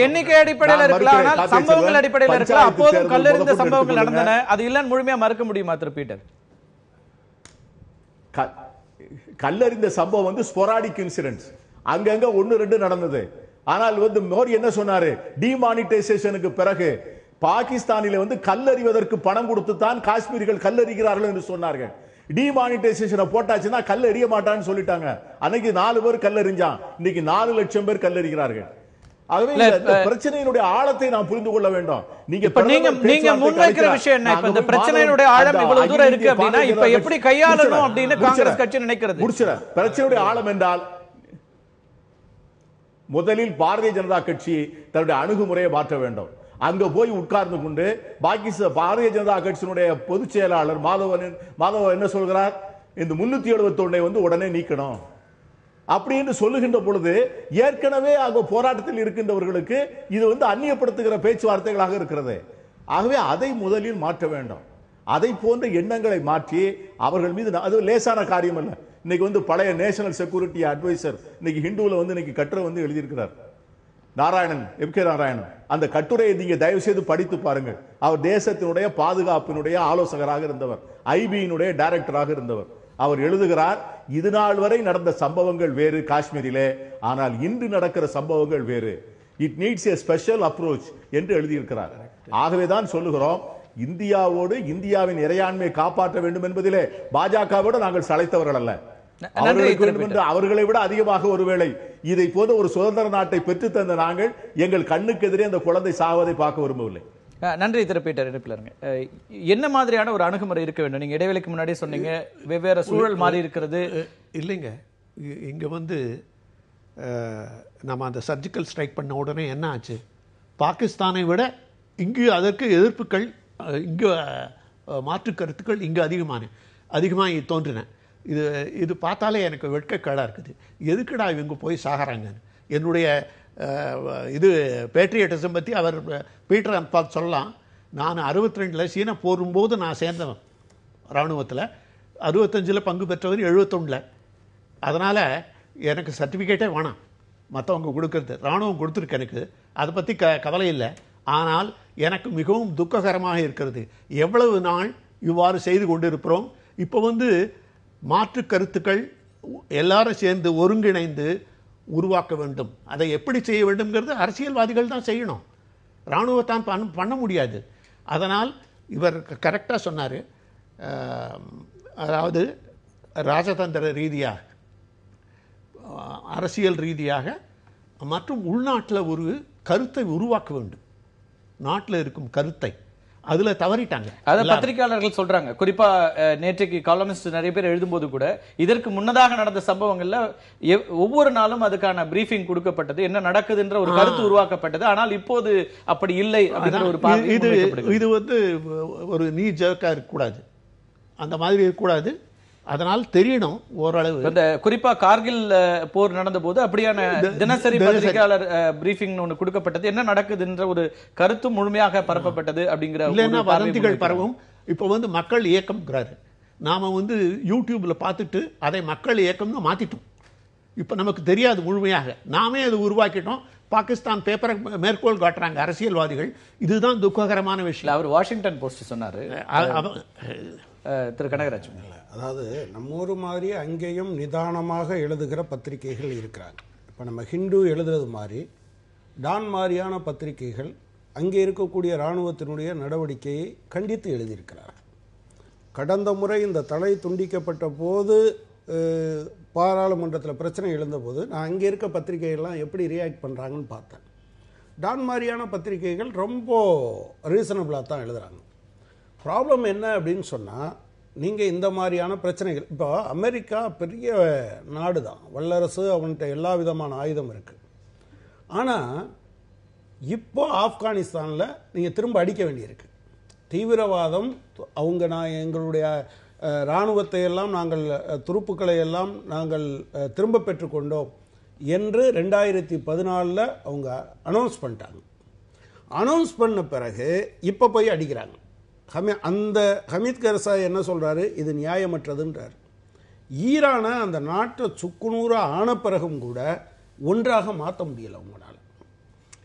எண்ணிக்கை அடிப்படையில் இருக்கலாம், ஆனால் சம்பவங்கள் அடிப்படையில் இருக்கலாம். அப்போதும் கல்லெறிந்த சம்பவங்கள் நடந்தன, அது இல்லன்னு முழுமையா மறுக்க முடியுமா திரு பீட்டர்? கல்லறிந்த சம்பவம் வந்து ஸ்பொராடிக் இன்சிடென்ட்ஸ், அங்கங்க 1-2 நடந்தது. ஆனால் வந்து மோடி என்ன சொன்னாரு, டிமானிட்டைசேஷனுக்கு பிறகு பாகிஸ்தானில வந்து கல்லறிவதற்கு பணம் கொடுத்து தான் காஷ்மீரிகள் கல்லறிகிறார்கள் என்று சொன்னார்கள். டிமானிட்டைசேஷனை போட்டாச்சுன்னா கல் எறிய மாட்டான்னு சொல்லிட்டாங்க. அன்னைக்கு 4 பேர் கல்லறிஞ்சான், இன்னைக்கு 4 லட்சம் பேர் கல்லறிகிறார்கள். ஆகவே இந்த பிரச்சனையினுடைய ஆழத்தை நாம் புரிந்து கொள்ள வேண்டும். நீங்க முன்வைக்கிற விஷயம் என்ன? இப்ப இந்த பிரச்சனையுடைய ஆழம் இவ்வளவு தூரம் இருக்கு அப்படின்னா இப்ப எப்படி கையாளணும் அப்படின்னு காங்கிரஸ் கட்சி நினைக்கிறது. பிரச்சனையுடைய ஆழம் என்றால் முதலில் பாரதிய ஜனதா கட்சி தன்னுடைய அணுகுமுறையை மாற்ற வேண்டும். அங்க போய் உட்கார்ந்து கொண்டு பாரதிய ஜனதா கட்சியினுடைய பொதுச் செயலாளர் மாதவன் என்ன சொல்கிறார், இந்த 371 வந்து உடனே நீக்கணும், அப்படின்னு சொல்லுகின்ற பொழுது ஏற்கனவே அங்க போராட்டத்தில் இருக்கின்றவர்களுக்கு இது அந்நியப்படுத்துகிற பேச்சுவார்த்தைகளாக இருக்கிறது. ஆகவே அதை முதலில் மாற்ற வேண்டும். அதை போன்ற எண்ணங்களை மாற்றி அவர்கள் மீது, அது லேசான காரியம் அல்ல. இன்னைக்கு பழைய நேஷனல் செக்யூரிட்டி அட்வைசர் இன்னைக்கு ஹிந்துல இன்னைக்கு கட்டுரை எழுதியிருக்கிறார், நாராயணன், எம்.கே. நாராயணன். அந்த கட்டுரையை நீங்க தயவு செய்து படித்து பாருங்கள். அவர் தேசத்தினுடைய பாதுகாப்பினுடைய ஆலோசகராக இருந்தவர், ஐபியினுடைய டைரக்டராக இருந்தவர். அவர் எழுதுகிறார், இது நாள் வரை நடந்த சம்பவங்கள் வேறு காஷ்மீரிலே, ஆனால் இன்று நடக்கிற சம்பவங்கள் வேறு. It needs a special approach என்று எழுதியிருக்கிறார். ஆகவேதான் சொல்லுகிறோம், இந்தியாவோடு இந்தியாவின் இறையாண்மையை காப்பாற்ற வேண்டும் என்பதிலே பாஜகவோடு நாங்கள் சளைத்தவர்கள் அல்ல. அவர்களை விட அதிகமாக ஒருவேளை இதை போன்ற ஒரு சுதந்திர நாட்டை பெற்று தந்த நாங்கள் எங்கள் கண்ணுக்கு எதிரே அந்த குழந்தை சாவதை பார்க்க விரும்பவில்லை. நன்றி திரு பீட்டர். என்ன மாதிரியான ஒரு அணுகுமுறை இருக்க வேண்டும்? நீங்க இடைவெளிக்கு முன்னாடி சொன்னீங்க வெவ்வேறு சூழல் மாறி இருக்கிறது. இல்லைங்க, இங்க நம்ம அந்த சர்ஜிக்கல் ஸ்ட்ரைக் பண்ண உடனே என்ன ஆச்சு? பாகிஸ்தானை விட இங்கு அதற்கு எதிர்ப்புகள், இங்கு மாற்று கருத்துக்கள் இங்கு அதிகமாக தோன்றின. இது பார்த்தாலே எனக்கு வெட்கக்கேடாக இருக்குது. எதுக்குடா இவங்க போய் சாகிறாங்கன்னு. என்னுடைய இது பேட்ரியட்டிசம் பற்றி அவர் பீட்டர் பார்த்து சொல்லலாம். நான் 62 சீனா போரும்போது நான் சேர்ந்தவன் இராணுவத்தில், 65 பங்கு பெற்றவர், 71. அதனால் எனக்கு சர்டிஃபிகேட்டே வேணாம், மற்றவங்க கொடுக்கறது. இராணுவம் கொடுத்துருக்கு எனக்கு, அதை பற்றி கவலை இல்லை. ஆனால் எனக்கு மிகவும் துக்ககரமாக இருக்கிறது, எவ்வளவு நாள் இவ்வாறு செய்து கொண்டிருக்கிறோம். இப்போ மாற்று கருத்துக்கள் எல்லாரும் சேர்ந்து ஒருங்கிணைந்து உருவாக்க வேண்டும். அதை எப்படி செய்ய வேண்டும்ங்கிறது அரசியல்வாதிகள் தான் செய்யணும், இராணுவத்தான் பண்ண முடியாது. அதனால் இவர் கரெக்டாக சொன்னார். அதாவது ராஜதந்திர ரீதியாக, அரசியல் ரீதியாக மற்றும் உள்நாட்டில் ஒரு கருத்தை உருவாக்க வேண்டும். நாட்டில் இருக்கும் கருத்தை அதுல தவறிட்டாங்க. அத பத்திரிகையாளர்கள் சொல்றாங்க. குறிப்பா நேற்றைக்கு காலமிஸ்ட் நிறைய பேர் எழுதும்போது கூட இதற்கு முன்னதாக நடந்த சம்பவங்கள்ல ஒவ்வொரு நாளும் அதுக்கான பிரீஃபிங் கொடுக்கப்பட்டது, என்ன நடக்குதுன்ற ஒரு கருத்து உருவாக்கப்பட்டது. ஆனால் இப்போது அப்படி இல்லை அப்படிங்கிற ஒரு பார்வை. இது ஒரு நீ ஜர்க்கா இருக்கக்கூடாது, அந்த மாதிரி இருக்கக்கூடாது. அதனால் தெரியணும் ஓரளவு. இந்த குறிப்பா கார்கில் போர் நடந்த போது அப்படியான தினசரி பத்திரிகையாளர் பிரீஃபிங் ஒன்று கொடுக்கப்பட்டது, என்ன நடக்குதுன்ற ஒரு கருத்து முழுமையாக பரப்பப்பட்டது அப்படிங்கிற வதந்திகள் பரவும். இப்போ மக்கள் இயக்கம்ங்கிறாரு, நாம யூடியூப்ல பார்த்துட்டு அதை மக்கள் இயக்கம்னு மாத்திட்டோம். இப்ப நமக்கு தெரியாது முழுமையாக, நாமே அதை உருவாக்கிட்டோம். பாகிஸ்தான் பேப்பரை மேற்கோள் காட்டுறாங்க அரசியல்வாதிகள். இதுதான் துக்ககரமான விஷயம். அவர் வாஷிங்டன் போஸ்ட் சொன்னாரு. திரு கனகராஜ், அதாவது நம்ம ஒரு மாதிரி அங்கேயும் நிதானமாக எழுதுகிற பத்திரிகைகள் இருக்கிறாங்க. இப்போ நம்ம ஹிந்து எழுதுறது மாதிரி டான் மாதிரியான பத்திரிகைகள் அங்கே இருக்கக்கூடிய இராணுவத்தினுடைய நடவடிக்கையை கண்டித்து எழுதியிருக்கிறார். கடந்த முறை இந்த தடை துண்டிக்கப்பட்ட போது பாராளுமன்றத்தில் பிரச்சனை எழுந்தபோது நான் அங்கே இருக்க பத்திரிகைகள்லாம் எப்படி ரியாக்ட் பண்ணுறாங்கன்னு பார்த்தேன். டான் மாதிரியான பத்திரிகைகள் ரொம்ப ரீசனபிளாக தான் எழுதுகிறாங்க. ப்ராப்ளம் என்ன அப்படின்னு சொன்னால், நீங்கள் இந்த மாதிரியான பிரச்சனைகள், இப்போ அமெரிக்கா பெரிய நாடு தான், வல்லரசு, அவன்கிட்ட எல்லா விதமான ஆயுதம் இருக்குது. ஆனால் இப்போ ஆப்கானிஸ்தானில் நீங்கள் திரும்ப அடிக்க வேண்டியிருக்கு. தீவிரவாதம், நான் எங்களுடைய இராணுவத்தை எல்லாம் நாங்கள், துருப்புக்களை எல்லாம் நாங்கள் திரும்ப பெற்றுக்கொண்டோம் என்று 2014 அவங்க அனௌன்ஸ் பண்ணிட்டாங்க. அனௌன்ஸ் பண்ண பிறகு இப்போ போய் அடிக்கிறாங்க. அந்த ஹமீத் கர்சாய் என்ன சொல்றாரு, இது நியாயமற்றதுன்றார். ஈரானை அந்த நாட்டை சுக்குநூறா ஆன பிறகும் கூட ஒன்றாக மாற்ற முடியல அவங்களால.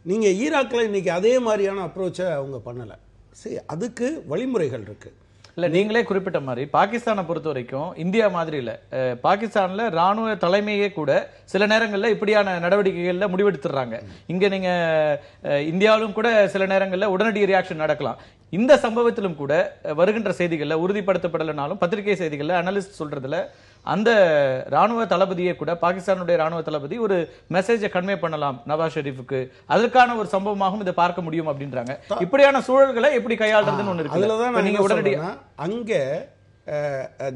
நீங்க ஈராக்கில் இன்னைக்கு அதே மாதிரியான அப்ரோச்சை அவங்க பண்ணல. சரி, அதுக்கு வழிமுறைகள் இருக்கு. இல்ல, நீங்களே குறிப்பிட்ட மாதிரி பாகிஸ்தானை பொறுத்த வரைக்கும் இந்தியா மாதிரி இல்ல. பாகிஸ்தான்ல ராணுவ தலைமையே கூட சில நேரங்கள்ல இப்படியான நடவடிக்கைகள்ல முடிவெடுத்துறாங்க. இங்க நீங்க இந்தியாவிலும் கூட சில நேரங்கள்ல உடனடி ரியாக்ஷன் நடக்கலாம். இந்த சம்பவத்திலும் கூட வருகின்ற செய்திகள்ல உறுதிப்படுத்தப்படலனாலும் பத்திரிகை செய்திகள்ல அனலிஸ்ட் சொல்றதுல அந்த ராணுவ தளபதியே கூட, பாகிஸ்தானுடைய ராணுவ தளபதி ஒரு மெசேஜை கன்வே பண்ணலாம் நவாஸ் ஷெரீஃபுக்கு, அதற்கான ஒரு சம்பவமாகவும் இதை பார்க்க முடியும் அப்படின்றாங்க. இப்படியான சூழல்களை எப்படி கையாளுறதுன்னு ஒண்ணு இருக்கு. நீங்க உடனடியாக அங்கே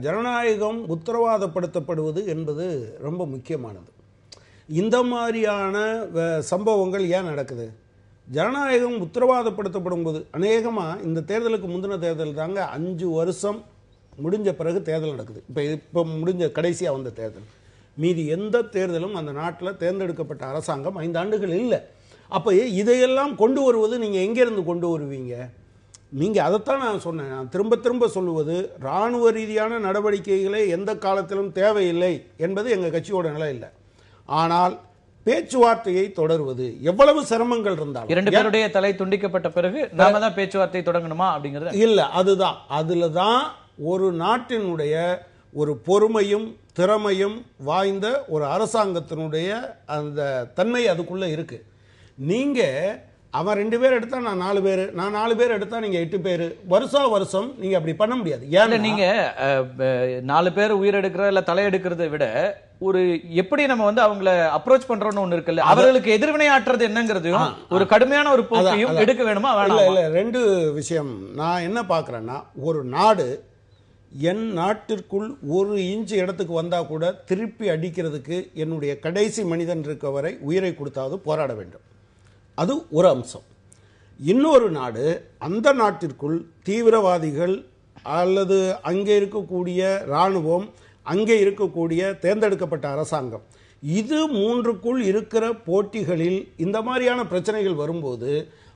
ஜனநாயகம் உத்தரவாதப்படுத்தப்படுவது என்பது ரொம்ப முக்கியமானது. இந்த மாதிரியான சம்பவங்கள் ஏன் நடக்குது? ஜனநாயகம் உத்தரவாதப்படுத்தப்படும் போது, அநேகமாக இந்த தேர்தலுக்கு முந்தின தேர்தல் தாங்க 5 வருஷம் முடிஞ்ச பிறகு தேர்தல் நடக்குது. இப்போ முடிஞ்ச கடைசியாக வந்த தேர்தல், மீதி எந்த தேர்தலும் அந்த நாட்டில் தேர்ந்தெடுக்கப்பட்ட அரசாங்கம் 5 ஆண்டுகள் இல்லை. அப்போ இதையெல்லாம் கொண்டு வருவது நீங்கள் எங்கேருந்து கொண்டு வருவீங்க? நீங்கள் அதைத்தான் நான் சொன்னேன். நான் திரும்ப திரும்ப சொல்லுவது, இராணுவ ரீதியான நடவடிக்கைகளே எந்த காலத்திலும் தேவையில்லை என்பது எங்கள் கட்சியோட நிலை இல்லை. ஆனால் பேச்சுவார்த்தையை தொடர்வது எவ்வளவு சிரமங்கள் இருந்தாலும், 2 பேருடைய தலை துண்டிக்கப்பட்ட பிறகு நாம தான் பேச்சுவார்த்தை தொடங்கணுமா அப்படிங்கிறது இல்லை. அதுதான், அதில் தான் ஒரு நாட்டினுடைய ஒரு பொறுமையும் திறமையும் வாய்ந்த ஒரு அரசாங்கத்தினுடைய அந்த தன்மை அதுக்குள்ளே இருக்கு. நீங்கள் அவன் 2 பேர் எடுத்தா நான் 4 பேர், நான் 4 பேர் எடுத்தா நீங்க 8 பேர், வருஷம் நீங்க அப்படி பண்ண முடியாது. ஏன்னா நீங்க 4 பேர் உயிர் எடுக்கிற இல்ல தலை எடுக்கிறதை விட ஒரு எப்படி நம்ம வந்து அவங்கள அப்ரோச் பண்றோம்னு ஒண்ணு இருக்குல்ல, அவர்களுக்கு எதிர்வினை ஆற்றுறது என்னங்கிறதையும் ஒரு கடுமையான ஒரு போக்கையும் எடுக்க வேணுமா வேணாமா? இல்ல 2 விஷயம் நான் என்ன பார்க்கறேன்னா, ஒரு நாடு என் நாட்டிற்குள் 1 இன்ச் இடத்துக்கு வந்தா கூட திருப்பி அடிக்கிறதுக்கு என்னுடைய கடைசி மனிதன் இருக்க வரை உயிரை கொடுத்தாவது போராட வேண்டும். அது ஒரு அம்சம். இன்னொரு நாடு, அந்த நாட்டிற்குள் தீவிரவாதிகள் அல்லது அங்கே இருக்கக்கூடிய இராணுவம், அங்கே இருக்கக்கூடிய தேர்ந்தெடுக்கப்பட்ட அரசாங்கம், இது 3க்குள் இருக்கிற போட்டிகளில் இந்த மாதிரியான பிரச்சனைகள் வரும்போது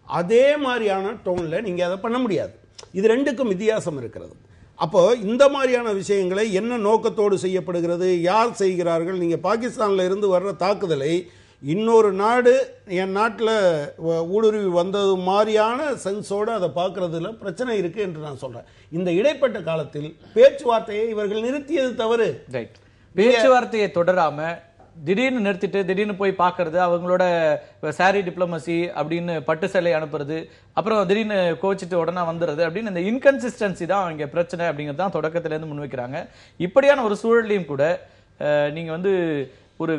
அதே மாதிரியான டோனில் நீங்கள் அதை பண்ண முடியாது. இது 2க்கும் வித்தியாசம் இருக்கிறது. அப்போ இந்த மாதிரியான விஷயங்களை என்ன நோக்கத்தோடு செய்யப்படுகிறது, யார் செய்கிறார்கள்? நீங்கள் பாகிஸ்தானில் இருந்து வர்ற தாக்குதலை இன்னொரு நாடு என் நாட்டில் ஊடுருவி வந்தது மாதிரியான சென்ஸோடு அதை பார்க்கறதுல பிரச்சனை இருக்கு என்று நான் சொல்றேன். இந்த இடைப்பட்ட காலத்தில் பேச்சுவார்த்தையை இவர்கள் நிறுத்தியது தவறு. பேச்சுவார்த்தையை தொடராம திடீர்னு நிறுத்திட்டு திடீர்னு போய் பார்க்கறது, அவங்களோட சாரி டிப்ளமசி அப்படின்னு பட்டு சேலை அனுப்புறது, அப்புறம் திடீர்னு கோச்சிட்டு உடனே வந்துடுறது அப்படின்னு இந்த இன்கன்சிஸ்டன்சி தான் இங்கே பிரச்சனை அப்படிங்கிறது தான் தொடக்கத்திலேருந்து முன்வைக்கிறாங்க. இப்படியான ஒரு சூழலையும் கூட நீங்க வந்து ஒரு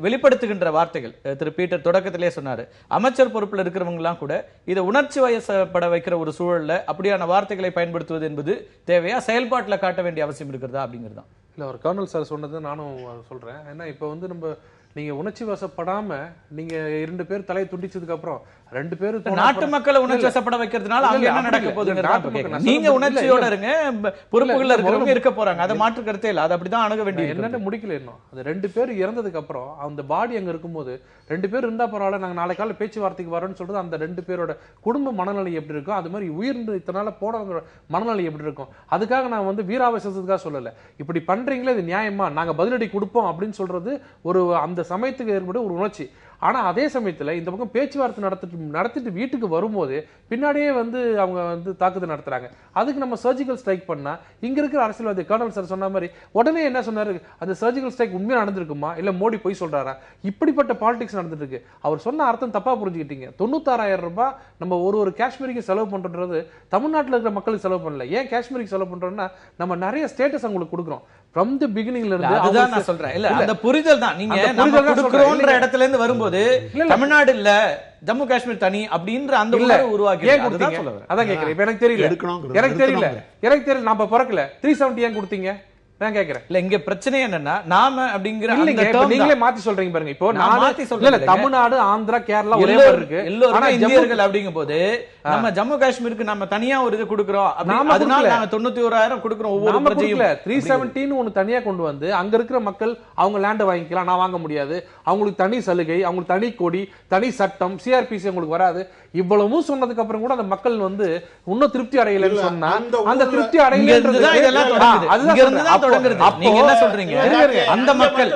வெளிப்படுத்துகின்ற வார்த்தைகள் திரு பீட்டர் தொடக்கத்திலே சொன்னாரு, அமைச்சர் பொறுப்புல இருக்கிறவங்க எல்லாம் கூட இதை உணர்ச்சி வயசப்பட வைக்கிற ஒரு சூழல்ல அப்படியான வார்த்தைகளை பயன்படுத்துவது என்பது தேவையா, செயல்பாட்டில் காட்ட வேண்டிய அவசியம் இருக்கிறதா அப்படிங்கிறது தான். இல்லை, அவர் கர்னல் சார் சொன்னது நானும் சொல்றேன். ஏன்னா இப்போ வந்து நீங்க உணர்ச்சி வசப்படாம நீங்க 2 பேர் தலையை துண்டிச்சதுக்கு அப்புறம் 2 பேரும் நாட்டு மக்களை உணர்ச்சி வசப்பட வைக்கிறதுனால அங்க என்ன நடக்க போகுதுங்கிறது, நீங்க உணர்ச்சியோட இருங்க, பொறுப்புகள்ல இருக்கிறவங்க இருக்க போறாங்க, அதை மாற்று கருத்தே இல்லை. அது அப்படிதான் அணுக வேண்டிய என்னென்ன முடிக்கல. இன்னும் அந்த 2 பேர் இறந்ததுக்கு அப்புறம் அந்த பாடி அங்க இருக்கும்போது 2 பேர் இருந்தா பரவாயில்ல, நாங்க நாளை காலை பேச்சுவார்த்தைக்கு வரோம்னு சொல்றது அந்த 2 பேரோட குடும்ப மனநிலை எப்படி இருக்கும், அது மாதிரி உயிர் இத்தனால போனவங்க மனநிலை எப்படி இருக்கும். அதுக்காக நான் வந்து வீராவேசத்துக்காக சொல்லல, இப்படி பண்றீங்களே இது நியாயமா, நாங்க பதிலடி கொடுப்போம் அப்படின்னு சொல்றது ஒரு அந்த சமயத்துக்கு ஏற்படும் ஒரு உணர்ச்சி. ஆனா அதே சமயத்துல இந்த பக்கம் பேச்சுவார்த்தை நடத்திட்டு வீட்டுக்கு வரும்போது பின்னாடியே வந்து அவங்க வந்து தாக்குதல் நடத்துறாங்க. அதுக்கு நம்ம சர்ஜிக்கல் ஸ்ட்ரைக் பண்ணா இங்க இருக்கிற அரசியல்வாதி கர்னல் சார் சொன்ன மாதிரி உடனே என்ன சொன்னாரு, அந்த சர்ஜிக்கல் ஸ்ட்ரைக் உண்மையா நடந்திருக்குமா இல்ல மோடி போய் சொல்றாரா, இப்படிப்பட்ட பாலிடிக்ஸ் நடந்துட்டு இருக்கு. அவர் சொன்ன அர்த்தம் தப்பா புரிஞ்சுக்கிட்டீங்க. 96,000 ரூபாய் நம்ம ஒரு காஷ்மீருக்கு செலவு பண்றது தமிழ்நாட்டில் இருக்கிற மக்களுக்கு செலவு பண்ணல. ஏன் காஷ்மீருக்கு செலவு பண்றோம்னா நம்ம நிறைய ஸ்டேட்டஸ் அவங்களுக்கு கொடுக்குறோம். ஃப்ரம் தி பிகினிங்ல இருந்து அதுதான் நான் சொல்றேன். இல்ல அந்த புரிதல் தான் நீங்க நம்ம கொடுக்கிறோம்ன்ற இடத்துல இருந்து வரும்போது தமிழ்நாடு இல்ல ஜம்மு காஷ்மீர் தனி அப்படின்ற அந்த உருவாக்கி அதான் கேக்குறேன். இப்ப எனக்கு தெரியல நாம பிறக்கல 370 ஏன் கொடுத்தீங்க நான் கேக்குறேன். இல்ல இங்க பிரச்சனை என்னன்னா நாம அப்படிங்கிற நீங்களே மாத்தி சொல்றீங்க பாருங்க. இப்போ நான் மாத்தி சொல்றேன், தமிழ்நாடு ஆந்திரா கேரளா ஒரே மாதிரி இருக்கு. எல்லாரும் இந்தியர்கள் அப்படிங்கும் போது நம்ம ஜம்மு காஷ்மீருக்கு நம்ம தனியா ஒரு இது கொடுக்கிறோம், அதனால நாங்க 91,000 கொடுக்கிறோம் ஒவ்வொரு பிரஜையும். 370 ஒன்னு தனியா கொண்டு வந்து அங்க இருக்கிற மக்கள் அவங்க லேண்ட் வாங்கிக்கலாம், நான் வாங்க முடியாது, அவங்களுக்கு தனி சலுகை, அவங்களுக்கு தனி கொடி, தனி சட்டம், சிஆர்பிசி அவங்களுக்கு வராது. இவ்வளவும் சொன்னதுக்கு அப்புறம் கூட அந்த மக்கள் வந்து இன்னும் திருப்தி அடையலன்னு சொன்னா அந்த திருப்தி அடையல நீங்க என்ன சொல்றீங்க? அந்த மக்கள்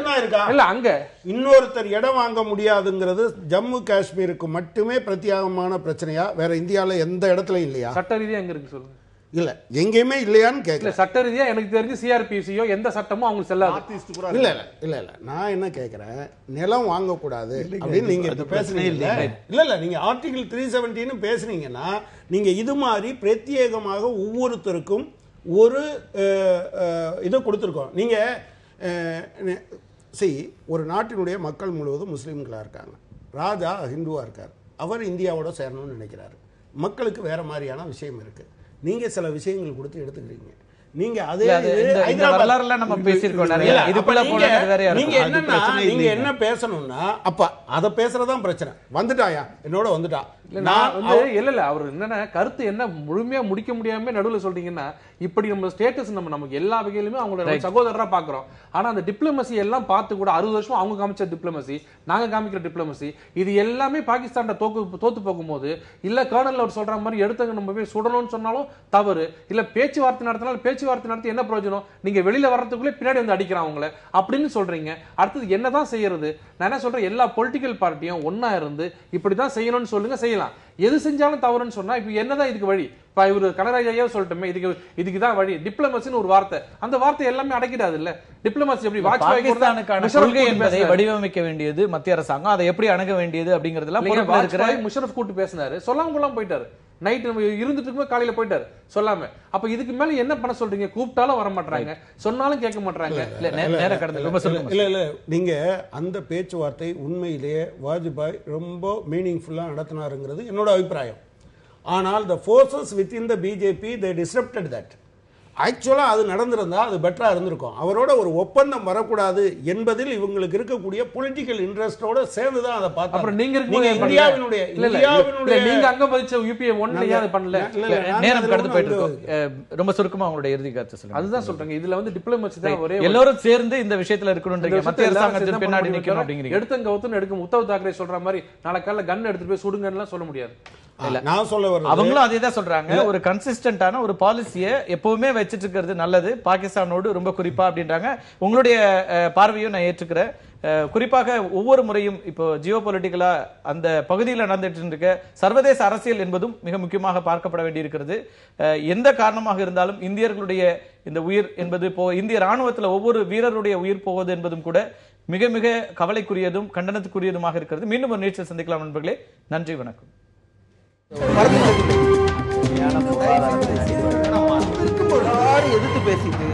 இல்ல அங்க இன்னொருத்தர் இடம் வாங்க முடியாதுங்கிறது ஜம்மு காஷ்மீருக்கு மட்டுமே பிரத்யேகமான பிரச்சனையா? வேற இந்தியால எந்த இடத்துலயும் இல்லையா? சட்ட ரீதியா எங்க இருக்கு சொல்லுங்க. இல்ல எங்கேயுமே இல்லையான்னு கேட்கல. சட்ட ரீதியா எனக்கு தெரிஞ்சு சிஆர்பிசியோ எந்த சட்டமும் அவங்களுக்கு செல்லாது. இல்ல இல்ல இல்ல இல்ல நான் என்ன கேட்கிறேன், நிலம் வாங்கக்கூடாது அப்படின்னு நீங்க பேசுனீங்க. இல்ல இல்ல நீங்க ஆர்டிகிள் 370 பேசுனீங்கன்னா நீங்க இது மாதிரி பிரத்யேகமாக ஒவ்வொருத்தருக்கும் ஒரு இதை கொடுத்துருக்கோம். நீங்க ஒரு நாட்டினுடைய மக்கள் முழுவதும் முஸ்லீம்களா இருக்காங்க, ராஜா ஹிந்துவா இருக்கார், அவர் இந்தியாவோட சேரணும்னு நினைக்கிறாரு, மக்களுக்கு வேற மாதிரியான விஷயம் இருக்கு, நீங்க சில விஷயங்கள் கொடுத்து எடுத்துக்கிறீங்க. நீங்க அதே இந்த வரலாறுல நம்ம பேசியிருக்கோம் நிறைய. இதுக்குள்ள போனது வேற யாரு? நீங்க என்னன்னா நீங்க என்ன பேசணும்னா அப்ப அத பேசுறதுதான் பிரச்சனை. வந்துட்டாயா என்னோட வந்துட்டா நான் வந்து இல்ல அவர் என்னன்னா கருத்து என்ன முழுமையா முடிக்க முடியாம நடுவுல சொல்றீங்கன்னா இப்படி நம்ம ஸ்டேட்டஸ் நமக்கு எல்லா வகையிலுமே அவங்களோட சகோதரரா பாக்குறோம். ஆனா அந்த டிப்ளமசி எல்லாம் பார்த்து கூட 60 வருஷம் அவங்க காமிச்ச டிப்ளமசி, நாங்க காமிக்கிற டிப்ளமசி, இது எல்லாமே பாகிஸ்தான் தோத்து போகும்போது இல்ல கர்னல் அவர் சொல்ற மாதிரி எடுத்தவங்க நம்ம போய் சுடணும்னு சொன்னாலும் தவறு, இல்ல பேச்சுவார்த்தை நடத்தினாலும் பேச்சுவார்த்தை நடத்தி என்ன பிரயோஜனம், நீங்க வெளியில வர்றதுக்குள்ளே பின்னாடி வந்து அடிக்கிறான் அவங்கள அப்படின்னு சொல்றீங்க. அடுத்தது என்னதான் செய்யறது? நான் என்ன சொல்றேன், எல்லா பொலிட்டிக்கல் பார்ட்டியும் ஒன்னா இருந்து இப்படிதான் செய்யணும்னு சொல்லுங்க, செய்யலாம். எது செஞ்சாலும் தவறுன்னு சொன்னா இப்ப என்னதான் இதுக்கு வழி? இப்ப இவரு கனகராஜ் ஐயா சொல்லிட்டோமே இதுக்குதான் வழி. டிப்ளமசின்னு ஒரு வார்த்தை, அந்த வார்த்தை எல்லாமே அடக்கிடாது இல்ல. டிப்ளமசி எப்படி பாகிஸ்தானுக்கான கொள்கை என்பதை வடிவமைக்க வேண்டியது மத்திய அரசாங்கம், அதை எப்படி அணுக வேண்டியது அப்படிங்கறதெல்லாம் முஷரஃப் கூட்டு பேசினாரு, சொல்லாம கொள்ளாம போயிட்டாரு. நைட் இருந்துட்டு இருக்கும்போது காலையில போயிட்டாரு சொல்லாம. அப்ப இதுக்கு மேல என்ன பண்ண சொல்றீங்க? கூப்பிட்டாலும் வர மாட்டாங்க, சொன்னாலும் கேட்க மாட்டாங்க. இல்ல நீங்க அந்த பேச்சுவார்த்தை உண்மையிலேயே வாஜ்பாய் ரொம்ப மீனிங்ஃபுல்லா நடத்தினாருங்கிறது என்னோட அபிப்பிராயம். ஆனால் the forces within the BJP they disrupted that. ஆக்சுவலா அது நடந்திருந்தா அது பெட்டரா இருந்திருக்கும். அவரோட ஒரு ஒப்பந்தம் வரக்கூடாது என்பதில் இவங்களுக்கு இருக்கக்கூடிய பொலிட்டிக்கல் இன்ட்ரெஸ்டோட சேர்ந்து தான் அதை பார்த்தோம். அப்புறம் நீங்க இந்தியாவினுடைய நீங்க அங்க பதிச்ச யுபிஏ 1 ஏன் பண்ணல? நேரம் கடந்து போயிட்டு இருக்கோம். ரொம்ப சுருக்கமா அவங்களுடைய இறுதி கருத்து சொல்லுங்க. அதுதான் சொல்றேங்க, இதுல வந்து டிப்ளமசி தான் ஒரே எல்லாரும் சேர்ந்து இந்த விஷயத்துல இருக்கணும்ன்றீங்க, மத்திய அரசாங்கத்தின் பின்னாடி நிக்கணும் அப்படிங்கிறீங்க. எடுத்தங்க ஒத்துன்னு எடுக்கும் உத்தவ் தாக்கரே சொல்ற மாதிரி நாளை காலைல கன் எடுத்துட்டு போய் சுடுங்கன்னு சொல்ல முடியாது. நான் சொல்ல வரேன், அவங்களும் அதே தான் சொல்றாங்க. ஒரு கன்சிஸ்டன்டான ஒரு பாலிசியை எப்பவுமே வச்சிட்டு இருக்கிறது நல்லது பாகிஸ்தானோடு, ரொம்ப குறிப்பா அப்படின்றாங்க. உங்களுடைய பார்வையும் நான் ஏற்றுக்கிறேன். குறிப்பாக ஒவ்வொரு முறையும் இப்போ ஜியோ பொலிட்டிக்கலா அந்த பகுதியில் நடந்துட்டு இருக்க சர்வதேச அரசியல் என்பதும் மிக முக்கியமாக பார்க்கப்பட வேண்டியிருக்கிறது. எந்த காரணமாக இருந்தாலும் இந்தியர்களுடைய இந்த உயிர் என்பது இந்திய ராணுவத்தில் ஒவ்வொரு வீரருடைய உயிர் போவது என்பதும் கூட மிக மிக கவலைக்குரியதும் கண்டனத்துக்குரியதுமாக இருக்கிறது. மீண்டும் ஒரு நிகழ்ச்சியில் சந்திக்கலாம் நண்பர்களே. நன்றி, வணக்கம். எதிர்த்து பேசிட்டு